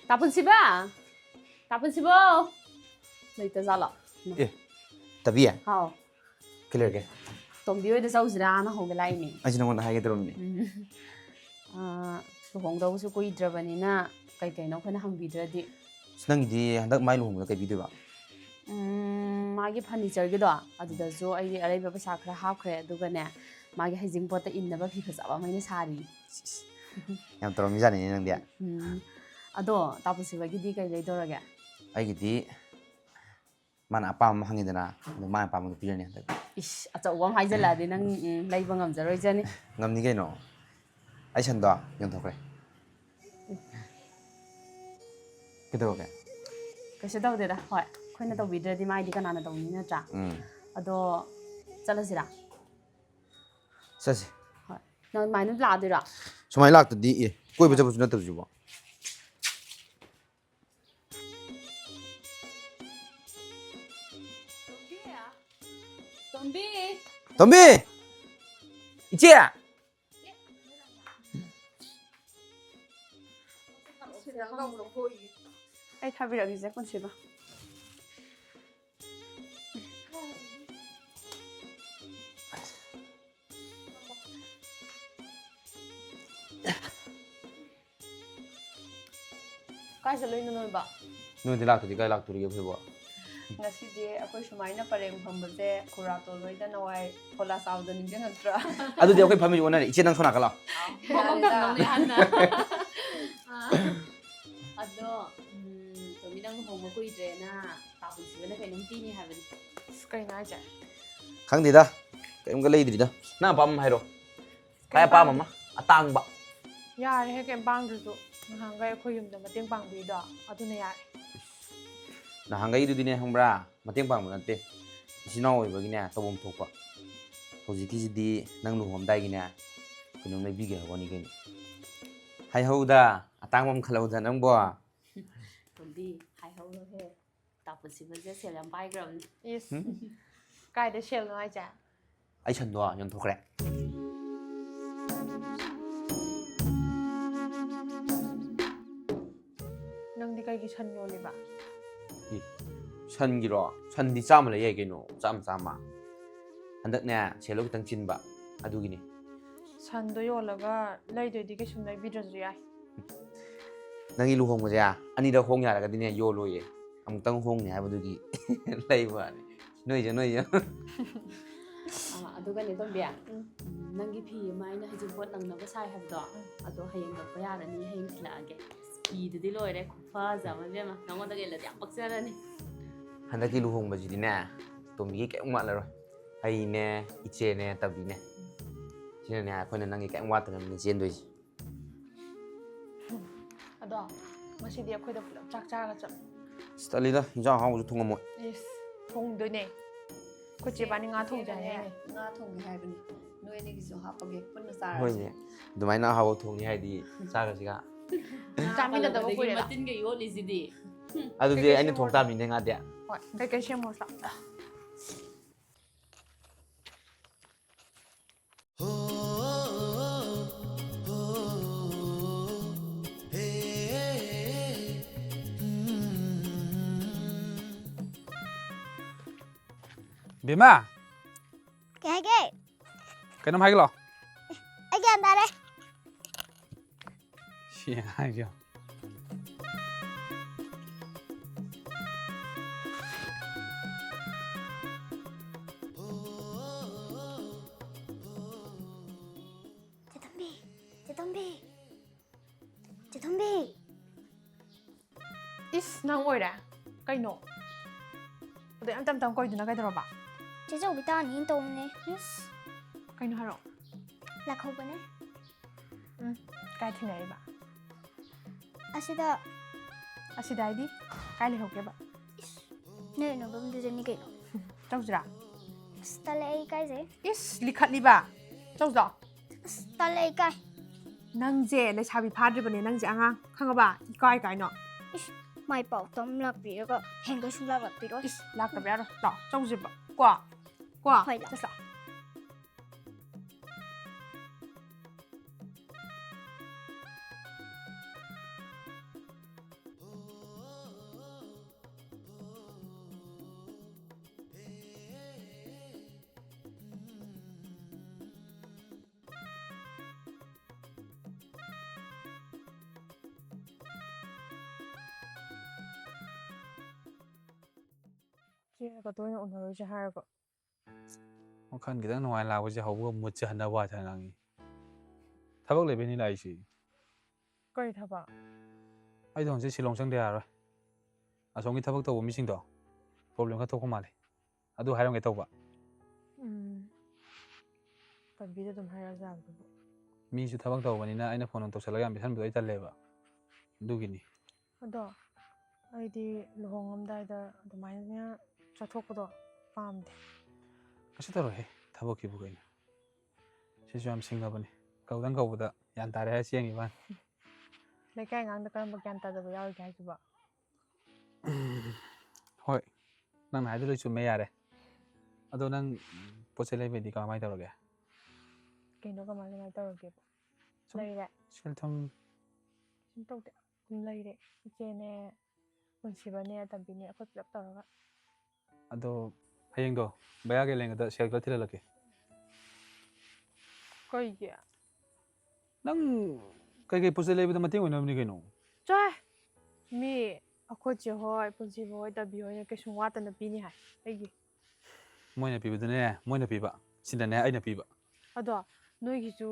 따분씨바 따분씨보 ꯂꯩꯇꯖꯥꯠꯂꯣ ꯇꯕꯤ ꯍꯥꯎ ꯀꯂꯔꯒꯦ ꯇꯣꯝꯕꯤ ꯍꯣꯏꯗ ꯆꯧꯁꯤꯔꯥꯅ ꯍꯧꯒꯦ ꯂꯥꯛꯏꯅꯦ ꯑꯩꯁꯨ ꯅꯉꯣꯟꯗ ꯍꯥꯏꯒꯦ ꯇꯧꯔꯝꯅꯦ ꯂꯨꯍꯣꯡꯗꯧꯕꯁꯨ ꯀꯨꯏꯗ꯭ꯔꯕꯅꯤꯅ ꯀꯩꯀꯩꯅꯣ ꯑꯩꯈꯣꯏꯅ ꯍꯪꯕꯤꯗ꯭ꯔꯗꯤ ꯅꯪꯒꯤꯗꯤ ꯍꯟꯗꯛ ꯃꯥꯏ ꯂꯨꯍꯣꯡꯕꯗ ꯀꯩ ꯄꯤꯗꯣꯏꯕ 마기 ፈር니ꯆꯔꯒꯤꯗꯣ ꯑꯗꯨꯗꯁꯨ ꯑꯩꯒꯤ ꯑꯔꯩꯕ ꯄꯩꯁꯥ ꯈꯔ ꯍꯥꯞꯈ꯭ꯔꯦ ꯑꯗꯨꯒꯅꯦ ꯃꯥꯒꯤ ꯍꯩꯖꯤꯡꯄꯣꯠꯇ ꯏꯟꯅꯕ ꯐꯤ ꯐꯖꯕ ꯑꯃ ꯑꯩꯅ ꯁꯥꯔꯤ ꯌꯥꯝ ꯇꯧꯔꯝꯃꯤꯖꯥꯠꯅꯤꯅꯦ ꯅꯪꯗꯤ ꯑꯗꯣ ꯇꯥꯄꯨꯁꯤꯕꯒꯤꯗꯤ ꯀꯩ ꯂꯩꯗꯧꯔꯒꯦ ꯑꯩꯒꯤꯗꯤ ꯃꯥꯅ ꯑꯄꯥꯝꯕ ꯑꯃ ꯍꯪꯉꯤꯗꯅ ꯑꯗꯣ ꯃꯥꯅ ꯑꯄꯥꯝꯕꯗꯣ ꯄꯤꯔꯅꯤ ꯍꯟꯗꯛ 이씨 ꯑꯆꯧꯕ ꯑꯃ ꯍꯥꯏꯖꯤꯜꯂꯛꯑꯗꯤ ꯅꯪ ꯂꯩꯕ ꯉꯝꯖꯔꯣꯏꯖꯅꯤ ꯉꯝꯅꯤ ꯀꯩꯅꯣ ꯑꯩ ꯁꯟꯗꯣ ꯌꯣꯟꯊꯣꯛꯈ꯭ꯔꯦ ꯀꯩꯗꯧꯔꯒꯦ ꯀꯩꯁꯨ ꯇꯧꯗꯦꯗ ꯍꯣꯏ ꯑꯩꯈꯣꯏꯅ ꯇꯧꯕꯤꯗ꯭ꯔꯗꯤ ꯃꯥꯏꯗꯤ ꯀꯅꯥꯅ ꯇꯧꯅꯤ ꯅꯠꯇ꯭ꯔꯥ ꯑꯗꯣ ꯆꯠꯂꯁꯤꯔꯥ ꯆꯠꯁꯤ ꯍꯣꯏ ꯅꯪ ꯑꯗꯨꯃꯥꯏꯅ ꯂꯥꯛꯑꯗꯣꯏꯔꯣ ꯁꯨꯃꯥꯏꯅ ꯂꯥꯛꯇꯗꯤ ꯀꯣꯏꯕ ꯆꯠꯄꯁꯨ ꯅꯠꯇꯕꯁꯤꯕꯣ ꯇꯣꯝꯕꯤ ꯇꯣꯝꯕꯤ 이제 ꯑꯩ ꯊꯥꯕꯤꯔꯛꯑꯒꯦ ꯄꯨꯟꯁꯤꯕ ꯀꯥꯏ ꯆꯠꯂꯣꯏꯅꯣ ꯅꯣꯏꯕ ꯅꯣꯏꯗꯤ ꯂꯥꯛꯇꯗꯤ ꯀꯥꯏ ꯂꯥꯛꯇꯣꯔꯤꯒꯦ ꯑꯩꯈꯣꯏꯕꯣ ꯉꯁꯤꯗꯤ ꯑꯩꯈꯣꯏ ꯁꯨꯃꯥꯏꯅ ꯄꯔꯦꯡ ꯐꯝꯕꯁꯦ ꯈꯨꯔꯥꯇꯣꯜ ꯍꯣꯏꯗ ꯅꯋꯥꯏ ꯐꯣꯂꯥ ꯆꯥꯎꯗ ꯅꯤꯡꯁꯤꯡꯉꯛꯇ꯭ꯔꯥ ꯑꯗꯨꯗꯤ ꯑꯩꯈꯣꯏ ꯐꯝꯃꯤꯁꯤ ꯑꯣꯟꯅꯔꯦ ꯏꯆꯦ ꯅꯪ ꯁꯣꯅꯥꯀ ꯂꯥꯛꯑꯣ ꯑꯗꯣ ꯇꯣꯝꯕꯤ ꯅꯪ ꯂꯨꯍꯣꯡꯕ ꯀꯨꯏꯗ꯭ꯔꯦꯅ ꯇꯥꯄꯨꯟꯁꯤꯕꯅ ꯀꯩꯅꯣꯝ ꯄꯤꯅꯤ ꯍꯥꯏꯕꯅꯤ ꯀꯩꯅꯣ ꯍꯥꯏꯁꯦ ꯈꯪꯗꯦꯗ ꯀꯩꯝꯒ ꯂꯩꯗ꯭ꯔꯤꯗ ꯅꯪ ꯑꯄꯥꯝꯕ ꯍꯥꯏꯔꯣ ꯀꯥꯏ ꯑꯄꯥꯝꯕ ꯑꯃ ꯑꯇꯥꯡꯕ ꯌꯥꯔꯦꯍꯦ ꯀꯩꯝ ꯄꯥꯡꯗ꯭ꯔꯁꯨ ꯅꯍꯥꯟꯈꯩ ꯑꯩꯈꯣꯏ ꯌꯨꯝꯗ ꯃꯇꯦꯡ ꯄꯥꯡꯕꯤꯗꯣ ꯑꯗꯨꯅ ꯌꯥꯔꯦ ꯅꯍꯥꯟꯒꯩꯗꯨꯗꯤꯅꯦ ꯈꯪꯕ꯭ꯔꯥ ꯃꯇꯦꯡ ꯄꯥꯡꯕ ꯅꯠꯇꯦ ꯏꯆꯤꯜ ꯏꯅꯥꯎ ꯑꯣꯏꯕꯒꯤꯅꯦ ꯇꯧꯐꯝ ꯊꯣꯛꯄ ꯍꯧꯖꯤꯛꯀꯤꯁꯤꯗꯤ ꯅꯪ ꯂꯨꯍꯣꯡꯉꯝꯗꯥꯏꯒꯤꯅꯦ ꯀꯩꯅꯣꯝ ꯂꯩꯕꯤꯒꯦ ꯍꯥꯏꯕꯅꯤ ꯀꯩꯅꯣ ꯍꯥꯏꯍꯧꯗ ꯑꯇꯥꯡꯕ ꯑꯃ ꯈꯜꯍꯧꯗ ꯅꯪꯕꯣ ꯇꯣꯝꯕꯤ ꯍꯥꯏꯍꯧꯔꯣꯍꯦ ꯇꯥꯄꯨꯟꯁꯤꯕꯁꯦ ꯁꯦꯜ ꯌꯥꯝ पाइग्रबꯅꯤ ꯏꯁ ꯀꯥꯏꯗ ꯁꯦꯜꯅꯣ ꯍꯥꯏꯁꯦ ꯑꯩ ꯁꯟꯗꯣ ꯌꯣꯟꯊꯣꯛꯈ꯭ꯔꯦ ꯅꯪꯗꯤ ꯀꯩꯒꯤ ꯁꯟ ꯌꯣꯜꯂꯤꯕ ꯁꯟꯒꯤꯔꯣ ꯁꯟꯗꯤ 100 ꯂꯩ ꯌꯥꯏ ꯀꯩꯅꯣ 100 ꯍꯟꯗꯛꯅꯦ ꯁꯦꯜꯗꯣ ꯈꯤꯇꯪ ꯆꯤꯟꯕ ꯑꯗꯨꯒꯤꯅꯤ ꯁꯟꯗꯣ ꯌꯣꯜꯂꯒ ꯂꯩꯗꯣꯏꯗꯤ ꯀꯩꯁꯨꯝ ꯂꯩꯕꯤꯗ꯭ꯔꯁꯨ ꯌꯥꯏ ꯅꯪꯒꯤ ꯂꯨꯍꯣꯡꯕꯁꯦ ꯑꯅꯤꯔꯛ ꯍꯣꯡ ꯌꯥꯔꯒꯗꯤꯅꯦ ꯌꯣꯜꯂꯣꯏꯌꯦ ꯑꯃꯨꯛꯇꯪ ꯍꯣꯡꯅꯤ ꯍꯥꯏꯕꯗꯨꯒꯤ ꯂꯩꯕꯅꯤ ꯅꯣꯏꯁꯦ ꯑꯗꯨꯒꯅꯦ ꯇꯣꯝꯕꯤ ꯅꯪꯒꯤ ꯐꯤ ꯑꯃ ꯑꯩꯅ ꯍꯩꯖꯤꯡꯄꯣꯠ ꯅꯪꯅꯕ ꯁꯥꯏ ꯍꯥꯏꯕꯗꯣ ꯑꯗꯣ ꯍꯌꯦꯡ ꯂꯛꯄ ꯌꯥꯔꯅꯤ ꯍꯌꯦꯡ ꯊꯤꯜꯂꯛꯑꯒꯦ ꯐꯤꯗꯨꯗꯤ ꯂꯣꯏꯔꯦ ꯈꯨꯐꯖ ꯑꯃ ꯏꯕꯦꯝꯃ ꯅꯉꯣꯟꯗ ꯏꯜꯂꯗꯤ ꯌꯥꯝ ꯄꯛꯆꯔꯅꯤ ꯍꯟꯗꯛꯀꯤ ꯂꯨꯍꯣꯡꯕꯁꯤꯗꯤꯅꯦ ꯇꯣꯝꯕꯤꯒꯤ ꯀꯩꯝ ꯋꯥꯠꯂꯔꯣꯏ ꯑꯩꯅꯦ ꯏꯆꯦꯅꯦ ꯇꯕꯤꯅꯦ ꯁꯤꯅꯅꯦ ꯑꯩꯈꯣꯏꯅ ꯅꯪꯒꯤ ꯀꯩꯝ ꯋꯥꯠꯇꯅꯕꯅꯦ ꯆꯦꯟꯗꯣꯏꯁꯦ ꯑꯗꯣ ꯉꯁꯤꯗꯤ ꯑꯩꯈꯣꯏꯗ ꯄꯨꯂꯞ ꯆꯥꯛ ꯆꯥꯔꯒ ꯆꯠꯂꯣ ꯇꯜꯂꯤꯗ ꯏꯟꯖꯥꯡ ꯑꯍꯥꯎꯕꯁꯨ ꯊꯣꯡꯉꯝꯃꯣꯏ ꯏꯁ ꯊꯣꯡꯗꯣꯏꯅꯦ ꯑꯩꯈꯣꯏ ꯆꯦ ꯕꯥꯅꯤ ꯉꯥ ꯊꯣꯡꯖꯦ ꯍꯥꯏꯅꯩꯅꯦ ꯉꯥ ꯊꯣꯡꯒꯦ ꯍꯥꯏꯕꯅꯤ ꯅꯣꯏ ꯑꯅꯤꯒꯤꯁꯨ ꯍꯥꯞꯄꯒꯦ ꯄꯨꯟꯅ ꯆꯥꯔꯁꯦ ꯍꯣꯏꯅꯦ ꯑꯗꯨꯃꯥꯏꯅ ꯑꯍꯥꯎꯕ ꯊꯣꯡꯅꯤ ꯍꯥꯏꯗꯤ ꯆꯥꯔꯁꯤꯒ ꯆꯥꯃꯤꯟꯅꯗꯕ ꯀꯨꯏꯔꯦꯗ ꯃꯇꯤꯟꯒ ꯌꯣꯠꯂꯤꯁꯤꯗꯤ ꯑꯗꯨꯗꯤ ꯑꯩꯅ ꯊꯣꯡ ꯇꯥꯕꯅꯤꯅꯦ ꯉꯥꯗꯤ ꯍꯣꯏ ꯀꯩꯀꯩ ꯁꯦꯝꯃꯣ ꯂꯥꯛ ꯕꯦꯝꯃ ꯀꯩ ꯍꯥꯏꯒꯦ ꯀꯩꯅꯣꯝ ꯍꯥꯏꯒꯦ ꯂꯥꯛꯑꯣ ꯑꯩ ꯒ꯭ꯌꯥꯟ ꯇꯥꯔꯦ ꯁꯤ ꯍꯥꯏꯒꯦ ꯆꯦꯇꯣꯝꯕꯤ ꯆꯦꯇꯣꯝꯕꯤ ꯏꯁ ꯅꯪ ꯑꯣꯏꯔꯦ ꯀꯩꯅꯣ ꯑꯗꯣ ꯌꯥꯝ ꯇꯝ ꯀꯣꯏꯗꯨꯅ ꯀꯩꯗꯧꯔꯕ ꯆꯦꯆꯧꯕꯤ ꯇꯥꯅꯤꯅ ꯇꯧꯕꯅꯦ ꯏꯁ ꯀꯩꯅꯣ ꯍꯥꯏꯔꯛꯑꯣ ꯂꯥꯛꯍꯧꯕꯅꯦ ꯀꯥꯏ ꯊꯦꯡꯅꯔꯤꯕ ꯑꯁꯤꯗ ꯑꯁꯤꯗ ꯍꯥꯏꯗꯤ ꯀꯥꯏ ꯂꯩꯍꯧꯒꯦꯕ ꯅꯣꯏ ꯎꯅꯐꯝꯗꯨꯗꯅꯤ ꯀꯩꯅꯣ ꯆꯧꯁꯤꯔꯥ ꯑꯁ ꯇꯜꯂꯦ ꯑꯩ ꯏꯀꯥꯏꯖꯩ ꯏꯁ ꯂꯤꯈꯠꯂꯤꯕ ꯆꯧꯁꯤꯔꯣ ꯑꯁ ꯇꯜꯂꯦ ꯑꯩ ꯏꯀꯥꯏ ꯅꯪꯁꯦ ꯂꯩꯁꯥꯕꯤ ꯐꯥꯗ꯭ꯔꯤꯕꯅꯦ ꯅꯪꯁꯦ ꯑꯉꯥꯡ ꯈꯪꯉꯕ ꯏꯀꯥꯏ ꯀꯥꯏꯅꯣ ꯏꯁ ꯃꯥꯏ ꯄꯥꯎꯇꯝ ꯂꯥꯛꯄꯤꯔꯒ ꯍꯦꯡꯒ ꯁꯨꯡꯂꯥꯛ ꯂꯥꯛꯄꯤꯔꯣꯏ ꯏꯁ ꯂꯥꯛꯇꯕ ꯌꯥꯔꯣꯏ ꯂꯥꯛꯑꯣ ꯆꯧꯁꯤꯕ ꯀꯣ ꯍꯣꯏ ꯂꯥꯛꯑꯣ ꯆꯠꯁꯤ ꯂꯥꯛꯑꯣ ꯆꯦꯒ ꯇꯣꯏꯅ ꯎꯅꯔꯣꯏꯁꯦ ꯍꯥꯏꯔꯒ ꯋꯥꯈꯜ ꯈꯤꯇꯪ ꯅꯨꯡꯉꯥꯏ ꯂꯥꯛꯄꯁꯦ ꯍꯧꯕꯒ ꯃꯨꯠꯁꯦ ꯍꯟꯅꯕ ꯋꯥꯁꯦ ꯉꯥꯡꯉꯤ ꯊꯕꯛ ꯂꯩꯕꯩꯅꯤ ꯂꯥꯛꯏꯁꯤ ꯀꯔꯤ ꯊꯕꯛ ꯑꯩꯗꯣ ꯍꯧꯖꯤꯛ ꯁꯤꯂꯣꯡ ꯆꯪꯗ ꯌꯥꯔꯣꯏ ꯑꯁꯣꯝꯒꯤ ꯊꯕꯛ ꯇꯧꯕ ꯃꯤꯁꯤꯡꯗꯣ ꯄ꯭ꯔꯣꯕ꯭ꯂꯦꯝ ꯈꯔ ꯊꯣꯛꯄ ꯃꯥꯜꯂꯦ ꯑꯗꯨ ꯍꯥꯏꯔꯝꯒꯦ ꯇꯧꯕ ꯄꯟꯕꯤꯗ ꯑꯗꯨꯝ ꯍꯥꯏꯔꯛꯑꯁꯨ ꯌꯥꯕꯗꯨꯕꯨ ꯃꯤꯁꯨ ꯊꯕꯛ ꯇꯧꯕꯅꯤꯅ ꯑꯩꯅ ꯐꯣꯟ ꯇꯧꯁꯜꯂꯒ ꯌꯥꯝ ꯄꯤꯁꯟꯕꯗꯣ ꯑꯩ ꯇꯜꯂꯦꯕ ꯑꯗꯨꯒꯤꯅꯤ ꯑꯗꯣ ꯑꯩꯗꯤ ꯂꯨꯍꯣꯡꯉꯝꯗꯥꯏꯗ ꯑꯗꯨꯃꯥꯏꯅ ꯆꯠꯊꯣꯛꯄꯗꯣ ꯄꯥꯝꯗꯦ ꯀꯩꯁꯨ ꯇꯧꯔꯣꯏꯍꯦ ꯊꯕꯛꯀꯤꯕꯨ ꯀꯩꯅꯣ ꯁꯤꯁꯨ ꯌꯥꯝ ꯁꯤꯡꯉꯕꯅꯤ ꯀꯧꯗꯪ ꯀꯧꯕꯗ ꯒ꯭ꯌꯥꯟ ꯇꯥꯔꯦ ꯍꯥꯏꯔ ꯆꯦꯡꯉꯤ ꯋꯥꯅꯤ ꯂꯩꯀꯥꯏ ꯑꯉꯥꯡꯗ ꯀꯔꯝꯕ ꯒ꯭ꯌꯥꯟ ꯇꯥꯗꯕ ꯌꯥꯎꯔꯤꯒꯦ ꯍꯥꯏꯁꯤꯕꯣ ꯍꯣꯏ ꯅꯪꯅ ꯍꯥꯏꯗꯣ ꯂꯣꯏ ꯆꯨꯝꯃꯦ ꯌꯥꯔꯦ ꯑꯗꯣ ꯅꯪ ꯄꯣꯠ ꯆꯩ ꯂꯩꯕꯩꯗꯤ ꯀꯃꯥꯏꯅ ꯇꯧꯔꯒꯦ ꯀꯩꯅꯣ ꯀꯃꯥꯏꯅ ꯇꯧꯔꯒꯦꯕ ꯂꯩꯔꯦ ꯁꯦꯜ ꯊꯨꯝ ꯁꯨꯝ ꯇꯧꯗꯦ ꯑꯗꯨꯝ ꯂꯩꯔꯦ ꯏꯆꯦꯅꯦ ꯄꯨꯟꯁꯤꯕꯅꯦ ꯇꯝꯕꯤꯅꯦ ꯑꯩꯈꯣꯏ ꯄꯨꯂꯞ ꯇꯧꯔꯒ ꯑꯗꯣ ꯍꯌꯦꯡꯗꯣ ꯕꯌꯥꯒꯤ ꯂꯩꯉꯗ ꯁꯦꯜ ꯈꯔ ꯊꯤꯜꯍꯜꯂꯛꯀꯦ ꯀꯩꯒꯤ ꯅꯪ ꯀꯩꯀꯩ ꯄꯣꯠ ꯆꯩ ꯂꯩꯕꯗ ꯃꯇꯦꯡ ꯑꯣꯏꯅꯕꯅꯤ ꯀꯩꯅꯣ ꯆꯥꯏ ꯃꯤ ꯑꯩꯈꯣꯏ ꯆꯦ ꯍꯣꯏ ꯄꯨꯟꯁꯤꯕ ꯍꯣꯏ ꯇꯕꯤ ꯍꯣꯏꯅ ꯀꯩꯁꯨ ꯋꯥꯠꯇꯅ ꯄꯤꯅꯤ ꯍꯥꯏ ꯑꯩꯒꯤ ꯃꯣꯏꯅ ꯄꯤꯕꯗꯨꯅꯦ ꯃꯣꯏꯅ ꯄꯤꯕ ꯁꯤꯗꯅꯦ ꯑꯩꯅ ꯄꯤꯕ ꯑꯗꯣ ꯅꯣꯏꯒꯤꯁꯨ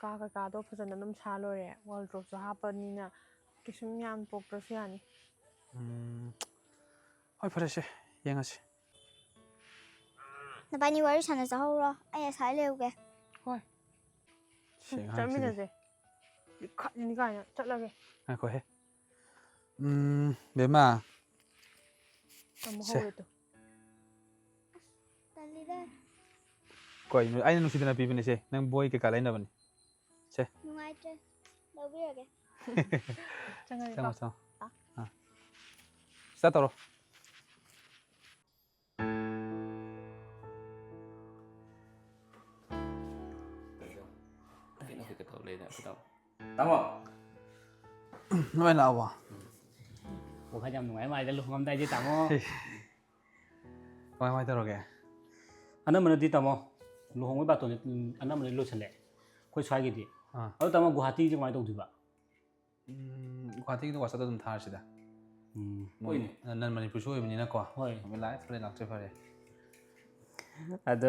ꯀꯥ ꯀꯩꯀꯥꯗꯣ ꯐꯖꯅ ꯑꯗꯨꯝ ꯁꯥ ꯂꯣꯏꯔꯦ ꯋꯥꯜꯗ꯭ꯔꯣꯞꯁꯨ ꯍꯥꯞꯄꯅꯤꯅ ꯀꯩꯁꯨꯝ ꯌꯥꯝ ꯇꯣꯛꯇ꯭ꯔꯁꯨ ꯌꯥꯅꯤ ꯍꯣꯏ ꯐꯔꯦꯁꯦ ꯌꯦꯡꯉꯁꯤ ꯅꯕꯥꯅꯤ ꯋꯥꯔꯤ ꯁꯥꯟꯅ ꯆꯥꯍꯧꯔꯣ ꯑꯩ ꯑꯁꯥꯏ ꯂꯩꯔꯨꯒꯦ ꯍꯣꯏ ꯁꯦꯡ ꯆꯠꯃꯤꯟꯅꯁꯦ ꯈꯠꯂꯤꯅꯤ ꯀꯥꯏꯅ ꯆꯠꯂꯒꯦ ꯉꯥꯏꯈꯣꯍꯦ ꯕꯦꯝꯃ ꯑꯃꯨꯛ ꯁꯦ ꯍꯧꯔꯦ ꯇꯨ ꯇꯜꯂꯤꯗ ꯀꯩꯅꯣ ꯑꯩꯅ ꯅꯨꯡꯁꯤꯗꯅ ꯄꯤꯕꯅꯦꯁꯦ ꯅꯪ ꯕꯣꯏ ꯀꯩꯀꯥ ꯂꯩꯅꯕꯅꯤ ꯁꯦ ꯅꯨꯡꯉꯥꯏꯇ꯭ꯔꯦ ꯂꯧꯕꯤꯔꯒꯦ ꯆꯪꯉꯣ ꯆꯪꯉꯣ ꯁ꯭ꯇꯥꯔꯠ ꯇꯧꯔꯣ ꯇꯥꯃꯣ ꯅꯣꯏ ꯂꯥꯛꯑꯕꯣ ꯋꯥꯈꯜ ꯌꯥꯝ ꯅꯨꯡꯉꯥꯏ ꯃꯥꯜꯂꯦ ꯂꯨꯍꯣꯡꯉꯝꯗꯥꯏꯗꯤ ꯇꯥꯃꯣ ꯀꯃꯥꯏ ꯀꯃꯥꯏ ꯇꯧꯔꯒꯦ ꯑꯅꯝꯕꯅꯗꯤ ꯇꯥꯃꯣ ꯂꯨꯍꯣꯡꯕꯩ ꯕꯥꯇꯣꯟꯗꯤ ꯑꯅꯝꯕꯅꯗꯤ ꯂꯣꯏꯁꯤꯜꯂꯦ ꯑꯩꯈꯣꯏ ꯁ꯭ꯋꯥꯏꯒꯤꯗꯤ ꯑꯗꯣ ꯇꯥꯃꯣ ꯒꯨꯍꯥꯇꯤꯁꯦ ꯀꯃꯥꯏꯅ ꯇꯧꯗꯣꯏꯕ ꯒꯨꯍꯥꯇꯤꯒꯤꯗꯣ ꯋꯥꯆꯞꯇ ꯑꯗꯨꯝ ꯊꯥꯔꯁꯤꯗ ꯍꯣꯏꯅꯦ ꯅꯟ ꯃꯅꯤꯄꯨꯔꯁꯨ ꯑꯣꯏꯕꯅꯤꯅꯀꯣ ꯍꯣꯏ ꯂꯥꯛꯑꯦ ꯐꯔꯦ ꯂꯥꯛꯇ꯭ꯔꯦ ꯐꯔꯦ ꯑꯗꯣ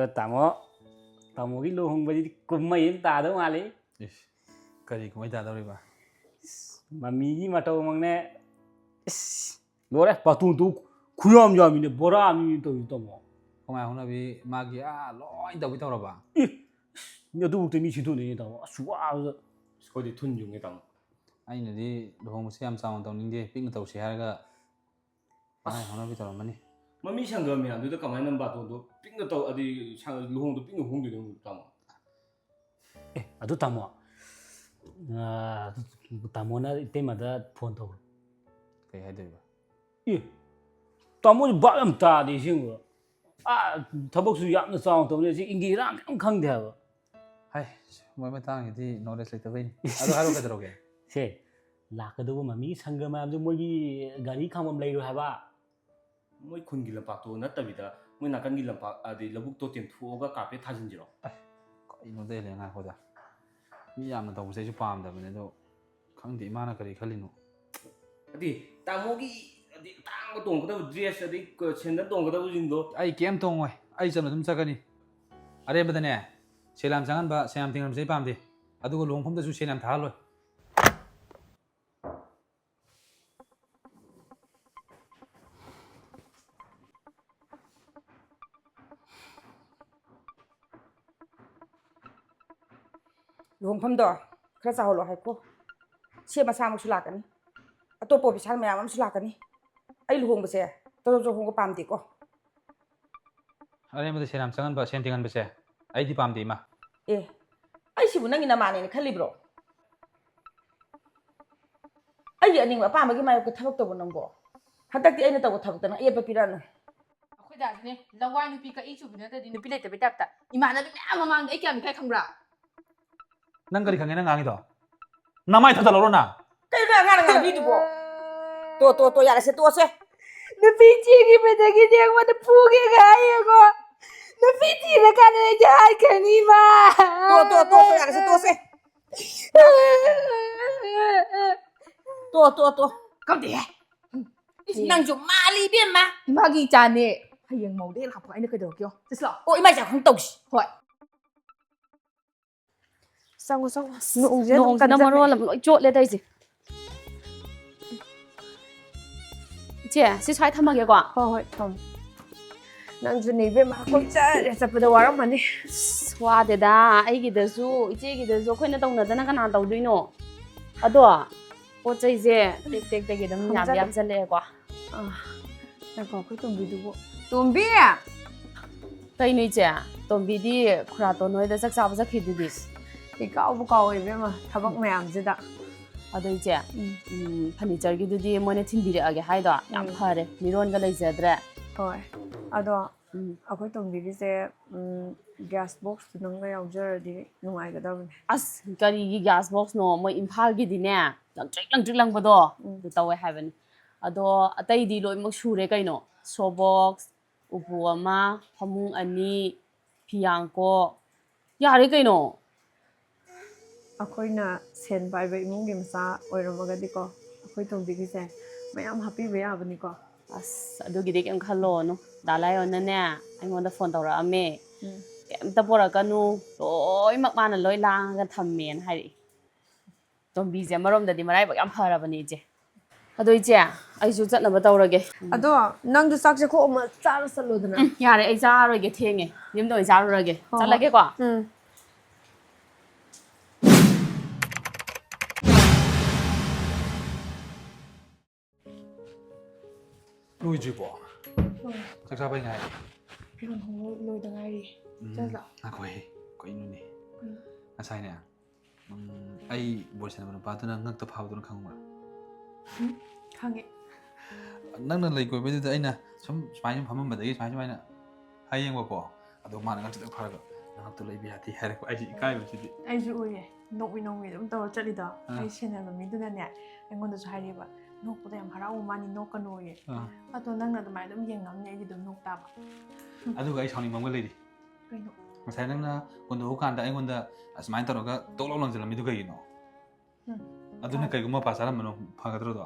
ꯇꯥꯃꯣꯒꯤ ꯂꯨꯍꯣꯡꯕꯁꯤꯗꯤ ꯀꯨꯝꯍꯩ ꯑꯃ ꯇꯥꯗꯧ ꯃꯥꯜꯂꯤ ꯏꯁ ꯀꯔꯤ ꯀꯨꯝꯍꯩ ꯇꯥꯗꯧꯔꯤꯕ ꯃꯃꯤꯒꯤ ꯃꯇꯧꯃꯛꯅꯦ ꯏꯁ ꯂꯣꯏꯔꯦ ꯕꯥꯇꯣꯟꯗꯨ ꯈꯨꯌꯥꯝ ꯌꯥꯝꯃꯤꯅꯦ ꯕꯣꯔꯥ ꯑꯃꯅꯤ ꯇꯧꯔꯤ ꯇꯥꯃꯣ ꯀꯃꯥꯏ ꯍꯧꯅꯕꯤ ꯃꯥꯒꯤ ꯂꯣꯏ ꯇꯧꯕꯤ ꯇꯧꯔꯕ ꯑꯗꯨꯐꯥꯎꯗ ꯃꯤ ꯁꯤꯟꯗꯣꯛꯅꯩꯅꯦ ꯇꯥꯃꯣ ꯑꯁ ꯋꯥꯕꯗ ꯑꯩꯈꯣꯏꯗꯤ ꯊꯨꯟ ꯌꯨꯡꯉꯦ ꯇꯥꯃꯣ ꯑꯩꯅꯗꯤ ꯂꯨꯍꯣꯡꯕꯁꯦ ꯌꯥꯝ ꯆꯥꯎꯅ ꯇꯧꯅꯤꯡꯗꯦ ꯄꯤꯛꯅ ꯇꯧꯁꯤ ꯍꯥꯏꯔꯒ ꯃꯥꯏ ꯍꯧꯅꯕꯤ ꯇꯧꯔꯝꯃꯅꯤ ꯃꯃꯤ ꯁꯪꯒ ꯃꯌꯥꯝꯗꯨꯗ ꯀꯃꯥꯏꯅ ꯕꯥꯇꯣꯟꯗꯣ ꯄꯤꯛꯅ ꯇꯧ ꯑꯗꯤ ꯂꯨꯍꯣꯡꯗꯣ ꯄꯤꯛꯅ ꯍꯣꯡꯗꯣꯏꯅꯣ ꯇꯥꯃꯣ ꯑꯗꯨ ꯇꯥꯃꯣ ꯇꯥꯃꯣꯅ ꯏꯇꯩꯃꯗ ꯐꯣꯟ ꯇꯧꯕ ꯀꯩ ꯍꯥꯏꯗꯣꯏꯕ ꯇꯥꯃꯣꯁꯨ ꯚꯥꯞ ꯌꯥꯝ ꯇꯥꯗꯦ ꯁꯤꯡꯕ ꯊꯕꯛꯁꯨ ꯌꯥꯝꯅ ꯆꯥꯎꯅ ꯇꯧꯅꯤ ꯁꯤ ꯏꯪꯒꯤ ꯏꯔꯥꯡ ꯀꯩꯝ ꯈꯪꯗꯦ ꯍꯥꯏꯕ ꯍꯥꯏ ꯃꯣꯏ ꯃꯇꯥꯡꯒꯤꯗꯤ ꯅꯣꯂꯦꯖ ꯂꯩꯇꯕꯩꯅꯤ ꯑꯗꯣ ꯍꯥꯏꯔꯣ ꯀꯩꯗꯧꯔꯒꯦ ꯁꯦ ꯂꯥꯛꯀꯗꯧꯕ ꯃꯃꯤ ꯁꯪꯒ ꯃꯌꯥꯝꯁꯨ ꯃꯣꯏꯒꯤ ꯒꯥꯔꯤ ꯈꯥꯝꯐꯝ ꯂꯩꯔꯣꯏ ꯍꯥꯏꯕ ꯃꯣꯏ ꯈꯨꯟꯒꯤ ꯂꯝꯄꯥꯛꯇꯣ ꯅꯠꯇꯕꯤꯗ ꯃꯣꯏ ꯅꯥꯀꯟꯒꯤ ꯂꯝꯄꯥꯛ ꯑꯗꯩ ꯂꯧꯕꯨꯛꯇꯣ ꯇꯦꯝꯊꯣꯛꯑꯒ ꯀꯥꯔꯄꯦꯠ ꯊꯥꯖꯤꯟꯁꯤꯔꯣ ꯀꯩꯅꯣꯗ ꯍꯦꯜꯂꯦ ꯉꯥꯏꯈꯣꯗ ꯃꯤ ꯌꯥꯝꯅ ꯇꯧꯕꯁꯦ ꯑꯩꯁꯨ ꯄꯥꯝꯗꯕꯅꯦ ꯑꯗꯣ ꯈꯪꯗꯦ ꯏꯃꯥꯅ ꯀꯔꯤ ꯈꯜꯂꯤꯅꯣ ꯑꯗꯤ ꯇꯥꯃꯣꯒꯤ ꯑꯗꯩ ꯇꯥꯡꯕ ꯇꯣꯡꯒꯗꯕ ꯗ꯭ꯔꯦꯁ ꯑꯗꯩ ꯁꯦꯟꯗꯜ ꯇꯣꯡꯒꯗꯕꯁꯤꯡꯗꯣ ꯑꯩ ꯀꯩꯝ ꯇꯣꯡꯉꯣꯏ ꯑꯩ ꯆꯝꯅ ꯑꯗꯨꯝ ꯆꯠꯀꯅꯤ ꯑꯔꯦꯝꯕꯗꯅꯦ ꯁꯦꯜ ꯌꯥꯝ ꯆꯪꯍꯟꯕ ꯁꯦꯜ ꯌꯥꯝ ꯇꯤꯡꯍꯟꯕꯁꯦ ꯑꯩ ꯄꯥꯝꯗꯦ ꯑꯗꯨꯒ ꯂꯨꯍꯣꯡꯐꯝꯗꯁꯨ ꯁꯦꯜ ꯌꯥꯝ ꯊꯥꯍꯜꯂꯣꯏ ꯂꯨꯍꯣꯡꯐꯝꯗꯣ ꯈꯔ ꯆꯥꯎꯍꯜꯂꯣ ꯍꯥꯏꯀꯣ ꯁꯦ ꯃꯁꯥꯃꯛꯁꯨ ꯂꯥꯛꯀꯅꯤ ꯑꯇꯣꯞꯄ ꯑꯣꯐꯤꯁꯥꯔ ꯃꯌꯥꯝ ꯑꯃꯁꯨ ꯂꯥꯛꯀꯅꯤ ꯑꯩ ꯂꯨꯍꯣꯡꯕꯁꯦ ꯇꯧꯔ ꯍꯣꯡꯕ ꯄꯥꯝꯗꯦꯀꯣ ꯑꯔꯦꯝꯕꯗ ꯁꯦꯜ ꯌꯥꯝ ꯆꯪꯍꯟꯕ ꯁꯦꯜ ꯇꯤꯡꯍꯟꯕꯁꯦ ꯑꯩꯗꯤ ꯄꯥꯝꯗꯦ ꯏꯃꯥ ꯑꯦ ꯑꯩꯁꯤꯕꯨ ꯅꯪꯒꯤ ꯅꯃꯥꯟꯅꯦꯅ ꯈꯜꯂꯤꯕ꯭ꯔꯣ ꯑꯩꯒꯤ ꯑꯅꯤꯡꯕ ꯑꯄꯥꯝꯕꯒꯤ ꯃꯥꯌꯣꯛꯇ ꯊꯕꯛ ꯇꯧꯕ ꯅꯪꯕꯣ ꯍꯟꯗꯛꯇꯤ ꯑꯩꯅ ꯇꯧꯕ ꯊꯕꯛꯇꯅ ꯑꯌꯦꯠꯄ ꯄꯤꯔꯛꯑꯅꯨ ꯑꯩꯈꯣꯏꯗꯥꯁꯤꯅꯦ ꯂꯋꯥꯏ ꯅꯨꯄꯤ ꯀꯛꯏ ꯆꯨꯕꯤ ꯅꯠꯇ꯭ꯔꯗꯤ ꯅꯨꯄꯤ ꯂꯩꯇꯕꯩ ꯇꯥꯏꯞꯇ ꯏꯃꯥꯟꯅꯕꯤ ꯃꯌꯥꯝ ꯃꯃꯥꯡꯗ ꯑꯩ ꯀꯌꯥꯝ ꯏꯀꯥꯏ ꯈꯪꯕ꯭ꯔꯥ ꯅꯪ ꯀꯔꯤ ꯈꯪꯉꯦ ꯅꯪ ꯉꯥꯡꯉꯤꯗꯣ ꯅꯃꯥꯏ ꯊꯥꯗꯠꯂꯧꯔꯣ ꯅ ꯀꯩꯅꯣ ꯑꯉꯥꯡꯅ ꯉꯥꯡꯕꯤꯗꯨꯕꯣ ꯇꯣ ꯌꯥꯔꯁꯦ ꯇꯣꯛꯑꯁꯦ ꯅꯨꯄꯤ ꯆꯦꯟꯈꯤꯕꯗꯒꯤꯗꯤ ꯑꯩꯉꯣꯟꯗ ꯐꯨꯒꯦꯒ ꯍꯥꯏꯌꯦꯀꯣ ꯅꯨꯄꯤ ꯊꯤꯔꯀꯥꯟꯗ ꯑꯩꯁꯦ ꯍꯥꯏꯈ꯭ꯔꯅꯤ ꯏꯃꯥ ꯇꯣ ꯌꯥꯔꯁꯦ ꯇꯣꯛꯑꯁꯦ ꯇꯣ ꯀꯝꯗꯦꯍꯦ ꯅꯪꯁꯨ ꯃꯥꯜꯂꯤ ꯏꯕꯦꯝꯃ ꯏꯃꯥꯒꯤ ꯏꯆꯥꯅꯦ ꯍꯌꯦꯡ ꯃꯧꯗ ꯍꯦꯛ ꯂꯥꯛꯄ ꯑꯩꯅ ꯀꯩꯗꯧꯔꯛꯀꯦ ꯆꯠꯁꯤ ꯂꯥꯛꯑꯣ ꯑꯣ ꯏꯃꯥ ꯆꯥꯛꯈꯨꯝ ꯇꯧꯁꯤ ꯍꯣꯏ ꯆꯪꯉꯣ ꯅꯣꯡꯁꯦ ꯑꯗꯨꯝ ꯅꯣꯡꯁꯤꯅ ꯃꯔꯣꯜ ꯑꯃ ꯂꯣꯏ ꯆꯣꯠꯂꯦ ꯇꯧꯔꯤꯁꯦ ꯏꯆꯦ ꯁꯤ ꯁ꯭ꯋꯥꯏ ꯊꯝꯃꯒꯦꯀꯣ ꯍꯣꯏ ꯊꯝꯃꯣ ꯅꯪꯁꯨꯅꯦ ꯏꯕꯦꯝꯃ ꯀꯣꯏꯆꯠ ꯆꯠꯄꯗ ꯋꯥꯔꯝꯃꯅꯤ ꯋꯥꯗꯦꯗ ꯑꯩꯒꯤꯗꯁꯨ ꯏꯆꯦꯒꯤꯗꯁꯨ ꯑꯩꯈꯣꯏꯅ ꯇꯧꯅꯗꯅ ꯀꯅꯥ ꯇꯧꯗꯣꯏꯅꯣ ꯑꯗꯣ ꯄꯣꯠ ꯆꯩꯁꯦ ꯇꯦꯛ ꯑꯗꯨꯝ ꯌꯥꯝꯁꯜꯂꯛꯑꯦꯀꯣ ꯉꯥꯏꯈꯣ ꯑꯩꯈꯣꯏ ꯇꯣꯝꯕꯤꯗꯨꯕꯨ ꯇꯣꯝꯕꯤ ꯀꯩꯅꯣ ꯏꯆꯦ ꯇꯣꯝꯕꯤꯗꯤ ꯈꯨꯔꯥꯇꯣꯟ ꯍꯣꯏꯗ ꯆꯥꯛ ꯆꯥꯕ ꯆꯠꯈꯤꯗꯨꯗꯤ ꯏꯀꯥꯎꯕꯨ ꯀꯥꯎꯋꯦ ꯏꯕꯦꯝꯃ ꯊꯕꯛ ꯃꯌꯥꯝꯁꯤꯗ ꯑꯗꯣ ꯏꯆꯦ ꯐꯔꯅꯤꯆꯔꯒꯤꯗꯨꯗꯤ ꯃꯣꯏꯅ ꯊꯤꯟꯕꯤꯔꯛꯑꯒꯦ ꯍꯥꯏꯗꯣ ꯌꯥꯝ ꯐꯔꯦ ꯃꯤꯔꯣꯟꯒ ꯂꯩꯖꯗ꯭ꯔꯦ ꯍꯣꯏ ꯑꯗꯣ ꯑꯩꯈꯣꯏ ꯇꯣꯝꯕꯤꯒꯤꯁꯦ ꯒ꯭ꯌꯥꯁ ꯕꯣꯛꯁꯇꯨ ꯅꯪꯒ ꯌꯥꯎꯖꯔꯗꯤ ꯅꯨꯡꯉꯥꯏꯒꯗꯕꯅꯦ ꯑꯁ ꯀꯔꯤꯒꯤ ꯒ꯭ꯌꯥꯁ ꯕꯣꯛꯁꯅꯣ ꯃꯣꯏ ꯏꯝꯐꯥꯜꯒꯤꯗꯤꯅꯦ ꯂꯪꯇ꯭ꯔꯤꯛ ꯂꯪꯕꯗꯣ ꯑꯗꯨ ꯇꯧꯋꯦ ꯍꯥꯏꯕꯅꯤ ꯑꯗꯣ ꯑꯇꯩꯗꯤ ꯂꯣꯏꯅꯃꯛ ꯁꯨꯔꯦ ꯀꯩꯅꯣ ꯁꯣ ꯕꯣꯛꯁ ꯎꯄꯨ ꯑꯃ ꯐꯃꯨꯡ 2 ꯐꯤꯌꯥꯡꯀꯣꯛ ꯌꯥꯔꯦ ꯀꯩꯅꯣ ꯑꯩꯈꯣꯏꯅ ꯁꯦꯟ ꯄꯥꯏꯕ ꯏꯃꯨꯡꯒꯤ ꯃꯆꯥ ꯑꯣꯏꯔꯝꯃꯒꯗꯤꯀꯣ ꯑꯩꯈꯣꯏ ꯇꯣꯝꯕꯤꯒꯤꯁꯦ ꯃꯌꯥꯝ ꯍꯥꯞꯄꯤꯕ ꯌꯥꯕꯅꯤꯀꯣ ꯑꯁ ꯑꯗꯨꯒꯤꯗꯤ ꯀꯩꯝ ꯈꯜꯂꯣꯅꯨ ꯗꯥ ꯂꯥꯏꯌꯣꯟꯅꯅꯦ ꯑꯩꯉꯣꯟꯗ ꯐꯣꯟ ꯇꯧꯔꯛꯑꯝꯃꯦ ꯀꯩꯝꯇ ꯄꯣꯔꯛꯀꯅꯨ ꯂꯣꯏꯅꯃꯛ ꯃꯥꯅ ꯂꯣꯏ ꯂꯥꯡꯉꯒ ꯊꯝꯃꯦꯅ ꯍꯥꯏꯔꯛꯏ ꯇꯣꯝꯕꯤꯁꯦ ꯑꯃꯔꯣꯝꯗꯗꯤ ꯃꯔꯥꯏꯕꯛ ꯌꯥꯝ ꯐꯔꯕꯅꯤ ꯏꯆꯦ ꯑꯗꯣ ꯏꯆꯦ ꯑꯩꯁꯨ ꯆꯠꯅꯕ ꯇꯧꯔꯒꯦ ꯑꯗꯣ ꯅꯪꯁꯨ ꯆꯥꯛ ꯆꯥꯈꯣꯛ ꯑꯃ ꯆꯥꯔ ꯆꯠꯂꯣꯗꯅ ꯌꯥꯔꯦ ꯑꯩ ꯆꯥꯔꯔꯣꯏꯒꯦ ꯊꯦꯡꯉꯦ ꯌꯨꯝꯗ ꯑꯣꯏꯅ ꯆꯥꯔꯨꯔꯒꯦ ꯆꯠꯂꯒꯦꯀꯣ ꯂꯣꯏꯗ꯭ꯔꯤꯕꯣ ꯆꯥꯛ ꯆꯥꯕꯩ ꯉꯥꯏꯔꯤ ꯐꯤꯔꯣꯟ ꯍꯣꯡꯕ ꯂꯣꯏꯗ ꯉꯥꯏꯔꯤ ꯆꯠꯂꯣ ꯉꯥꯏꯈꯣꯍꯦ ꯀꯩꯅꯣꯅꯦ ꯉꯁꯥꯏꯅꯦ ꯑꯩ ꯕꯣꯜ ꯁꯥꯟꯅꯕ ꯅꯨꯄꯥꯗꯨꯅ ꯉꯛꯇ ꯐꯥꯕꯗꯨꯅ ꯈꯪꯕ꯭ꯔꯥ ꯈꯪꯉꯦ ꯅꯪꯅ ꯂꯩ ꯀꯣꯏꯕꯗꯨꯗ ꯑꯩꯅ ꯁꯨꯃꯥꯏꯅ ꯐꯝꯃꯝꯕꯗꯒꯤ ꯁꯨꯃꯥꯏꯅ ꯍꯥꯏꯌꯦꯡꯕꯀꯣ ꯑꯗꯣ ꯃꯥꯅ ꯉꯛꯇ ꯐꯔꯒ ꯉꯛꯇ ꯂꯩꯕ ꯌꯥꯗꯦ ꯍꯥꯏꯔꯛꯄ ꯑꯩꯁꯦ ꯏꯀꯥꯏꯕꯁꯤꯗꯤ ꯑꯩꯁꯨ ꯎꯏꯌꯦ ꯅꯣꯛꯃꯤ ꯑꯗꯨꯝ ꯇꯧꯔ ꯆꯠꯂꯤꯗꯣ ꯑꯩ ꯁꯦꯟꯅꯕ ꯃꯤꯗꯨꯅꯅꯦ ꯑꯩꯉꯣꯟꯗꯁꯨ ꯍꯥꯏꯔꯤꯕ ꯅꯣꯛꯄꯗ ꯌꯥꯝ ꯍꯔꯥꯎꯕ ꯃꯥꯅꯤ ꯅꯣꯛꯀꯅꯣꯌꯦ ꯑꯗꯣ ꯅꯪꯅ ꯑꯗꯨꯃꯥꯏꯅ ꯑꯗꯨꯝ ꯌꯦꯡꯉꯝꯅꯤ ꯑꯩꯗꯤ ꯑꯗꯨꯝ ꯅꯣꯛ ꯇꯥꯕ ꯑꯗꯨꯒ ꯑꯩ ꯁꯥꯎꯅꯤꯡꯕ ꯑꯃꯒ ꯂꯩꯔꯤ ꯀꯩꯅꯣ ꯉꯁꯥꯏ ꯅꯪꯅ ꯍꯨꯟꯗꯣꯛꯎ ꯀꯥꯟꯗ ꯑꯩꯉꯣꯟꯗ ꯑꯁꯨꯃꯥꯏꯅ ꯇꯧꯔꯒ ꯇꯣꯛ ꯂꯥꯎ ꯂꯪꯁꯤꯜꯂꯝꯃꯤꯗꯨ ꯀꯩꯒꯤꯅꯣ ꯑꯗꯨꯅ ꯀꯩꯒꯨꯝꯕ ꯃꯄꯥ ꯆꯥꯔꯝꯕꯅꯣ ꯐꯒꯗ꯭ꯔꯣꯗꯣ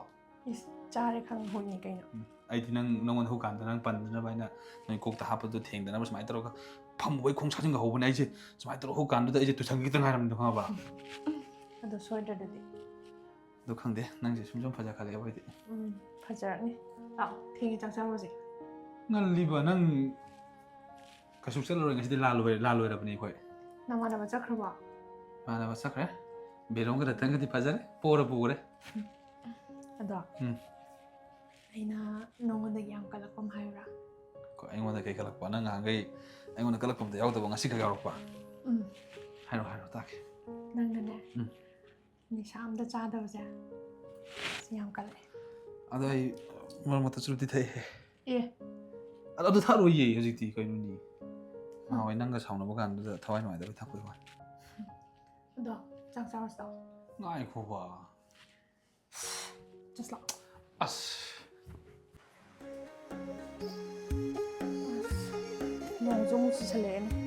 ꯏꯁ ꯆꯥꯔꯦ ꯈꯪ ꯍꯣꯏꯅꯤ ꯀꯩꯅꯣ ꯑꯩꯗꯤ ꯅꯪꯉꯣꯟꯗ ꯍꯨꯀꯥꯟꯗ ꯅꯪ ꯄꯟꯗꯅꯕ ꯑꯩꯅ ꯅꯣꯏ ꯀꯣꯛꯇ ꯍꯥꯞꯄꯗꯨ ꯊꯦꯡꯗꯅꯕ ꯁꯨꯃꯥꯏꯅ ꯇꯧꯔꯒ ꯐꯝꯃꯨꯕꯩ ꯈꯣꯡ ꯁꯥꯖꯤꯟꯒ ꯍꯧꯕꯅꯦ ꯑꯩꯁꯦ ꯁꯨꯃꯥꯏꯅ ꯇꯧꯔꯒ ꯍꯨꯀꯥꯟꯗꯨꯗ ꯑꯩꯁꯦ ꯇꯨꯁꯟꯒꯤ ꯈꯤꯇꯪ ꯉꯥꯏꯔꯝꯅꯤꯗꯣ ꯈꯪꯉꯕ ꯑꯗꯣ ꯁꯣꯏꯗ꯭ꯔꯗꯤ ꯑꯗꯣ ꯈꯪꯗꯦ ꯅꯪꯁꯦ ꯁꯨꯝ ꯐꯖꯈꯠꯂꯛꯑꯦ ꯑꯩꯈꯣꯏꯗꯤ ꯐꯖꯔꯛꯅꯤ ꯂꯥꯛꯑꯣ ꯊꯦꯡꯉꯦ ꯆꯥꯛ ꯆꯥꯔꯨꯁꯦ ꯉꯜꯂꯤꯕ ꯅꯪ ꯀꯩꯁꯨ ꯆꯠꯂꯔꯣꯏ ꯉꯁꯤꯗꯤ ꯂꯥꯜ ꯂꯣꯏꯔꯕꯅꯤ ꯑꯩꯈꯣꯏ ꯅꯃꯥꯟꯅꯕ ꯆꯠꯈ꯭ꯔꯕꯣ ꯏꯃꯥꯟꯅꯕ ꯆꯠꯈ꯭ꯔꯦ ꯕꯦꯔꯣꯡꯒ ꯔꯇꯟꯒꯗꯤ ꯐꯖꯔꯦ ꯄꯣꯔ ꯄꯨꯈ꯭ꯔꯦ ꯑꯗꯣ ꯑꯩꯅ ꯅꯉꯣꯟꯗꯒꯤ ꯌꯥꯝ ꯀꯜꯂꯛꯄ ꯑꯃ ꯍꯥꯏꯌꯨꯔꯥ ꯑꯩꯉꯣꯟꯗ ꯀꯩ ꯀꯜꯂꯛꯄ ꯅꯪ ꯅꯍꯥꯟꯈꯩ ꯑꯩꯉꯣꯟꯗ ꯀꯜꯂꯛꯄ ꯑꯝꯇ ꯌꯥꯎꯗꯕ ꯉꯁꯤ ꯈꯛ ꯌꯥꯎꯔꯛꯄ ꯍꯥꯏꯔꯣ ꯍꯥꯏꯔꯣ ꯇꯥꯛꯀꯦ ꯅꯪꯅꯅꯦ ꯅꯤꯁꯥ ꯑꯝꯇ ꯆꯥꯗꯕꯁꯦ ꯁꯤ ꯌꯥꯝ ꯀꯜꯂꯛꯑꯦ ꯑꯗꯣ ꯑꯩ ꯃꯔꯛ ꯃꯔꯛꯇ ꯆꯨꯔꯨꯞꯇꯤ ꯊꯛꯑꯦ ꯑꯦ ꯑꯗꯨ ꯊꯛꯑꯔꯣꯏꯌꯦ ꯍꯧꯖꯤꯛꯇꯤ ꯀꯩꯅꯣꯅꯤ ꯅꯍꯥꯟꯋꯥꯏ ꯅꯪꯒ ꯁꯥꯎꯅꯕ ꯀꯥꯟꯗꯨꯗ ꯊꯋꯥꯏ ꯅꯨꯡꯉꯥꯏꯇꯕꯩ ꯊꯛꯄꯩ ꯋꯥꯅꯤ ꯑꯗꯣ ꯆꯥꯛ ꯆꯥꯔꯁꯤ ꯂꯥꯛꯑꯣ ꯉꯥꯏꯈꯣꯕ ꯆꯁ ꯂꯥꯛꯑꯣ ꯑꯁ ꯅꯣꯡꯁꯨ ꯑꯃꯨꯛ ꯆꯨꯁꯜꯂꯛꯑꯦꯅꯦ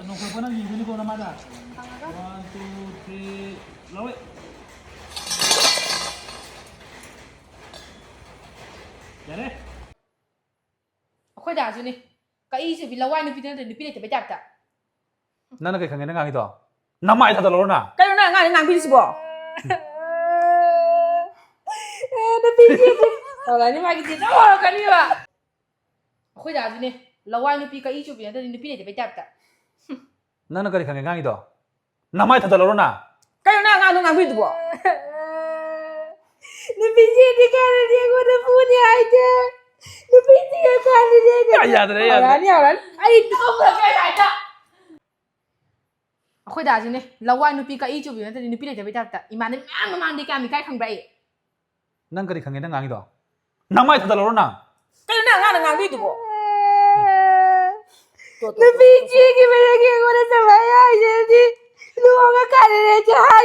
Nung ko nang yun ko naman ah. 1, 2, 3, lawi. Yare. ꯑꯩꯈꯣꯏ ꯗꯥꯁꯨꯅꯦ ꯀꯛꯏꯁꯨꯕꯤ ꯂꯋꯥꯏ ꯅꯨꯄꯤꯗ ꯅꯠꯇ꯭ꯔꯗꯤ ꯅꯨꯄꯤ ꯂꯩꯇꯕꯩ ꯇꯥꯏꯞꯇ ꯅꯪꯅ ꯀꯩ ꯈꯪꯉꯦ ꯅꯪ ꯉꯥꯡꯉꯤꯗꯣ ꯅꯃꯥꯏ ꯊꯥꯗꯠꯂꯣ ꯅꯪ ꯀꯩꯅꯣ ꯅꯪ ꯑꯉꯥꯡꯅ ꯉꯥꯡꯕꯤꯔꯤꯁꯤꯕꯣ ꯅꯨꯄꯤꯁꯤ ꯇꯧꯔꯅꯤ ꯃꯥꯒꯤꯗꯤ ꯇꯧꯔꯛꯀꯅꯤꯕ ꯑꯩꯈꯣꯏ ꯗꯥꯁꯨꯅꯦ ꯂꯋꯥꯏ ꯅꯨꯄꯤ ꯀꯛꯏꯁꯨꯕꯤ ꯅꯠꯇ꯭ꯔꯗꯤ ꯅꯨꯄꯤ ꯂꯩꯇꯕꯩ ꯇꯥꯏꯞꯇ ꯅꯪꯅ ꯀꯔꯤ ꯈꯪꯉꯦ ꯉꯥꯡꯉꯤꯗꯣ ꯅꯃꯥꯏ ꯊꯥꯗꯠꯂꯣ ꯅꯪ ꯀꯩꯅꯣ ꯅꯪ ꯑꯉꯥꯡꯅ ꯉꯥꯡꯕꯤꯔꯤꯗꯨꯕꯣ ꯅꯨꯄꯤꯁꯤꯗꯤ ꯀꯥꯟꯅꯗꯤ ꯑꯩꯉꯣꯟꯗ ꯐꯨꯅꯤ ꯍꯥꯏꯗꯦ ꯅꯨꯄꯤꯁꯤꯒ ꯀꯥꯟꯅꯗꯤ ꯌꯥꯗ꯭ꯔꯦ ꯌꯥꯗ꯭ꯔꯦ ꯍꯧꯔꯅꯤ ꯑꯩ ꯇꯧꯈ꯭ꯔꯒꯦ ꯍꯥꯏꯗ ꯑꯩꯈꯣꯏ ꯗꯥꯁꯨꯅꯦ ꯂꯋꯥꯏ ꯅꯨꯄꯤ ꯀꯛꯏ ꯆꯨꯕꯤ ꯅꯠꯇ꯭ꯔꯗꯤ ꯅꯨꯄꯤ ꯂꯩꯇꯕꯩ ꯇꯥꯏꯞꯇ ꯏꯃꯥꯟꯅꯕꯤ ꯃꯌꯥꯝ ꯃꯃꯥꯡꯗꯤ ꯀꯌꯥꯝ ꯏꯀꯥꯏ ꯈꯪꯕ꯭ꯔꯥ ꯑꯩ ꯅꯪ ꯀꯔꯤ ꯈꯪꯉꯦ ꯅꯪ ꯉꯥꯡꯉꯤꯗꯣ ꯅꯃꯥꯏ ꯊꯥꯗꯠꯂꯣ ꯅꯪ ꯀꯩꯅꯣ ꯅꯪ ꯑꯉꯥꯡꯅ ꯉꯥꯡꯕꯤꯔꯤꯗꯨꯕꯣ ꯅꯨꯄꯤꯁꯤꯒꯤ ꯃꯔꯛ ꯑꯩꯉꯣꯟꯗ ꯁꯨꯃꯥꯏꯅ ꯍꯥꯏꯖꯔꯗꯤ ꯂꯨꯍꯣꯡꯉ ꯀꯥꯟꯅꯔꯦꯁꯨ ꯍꯥꯏ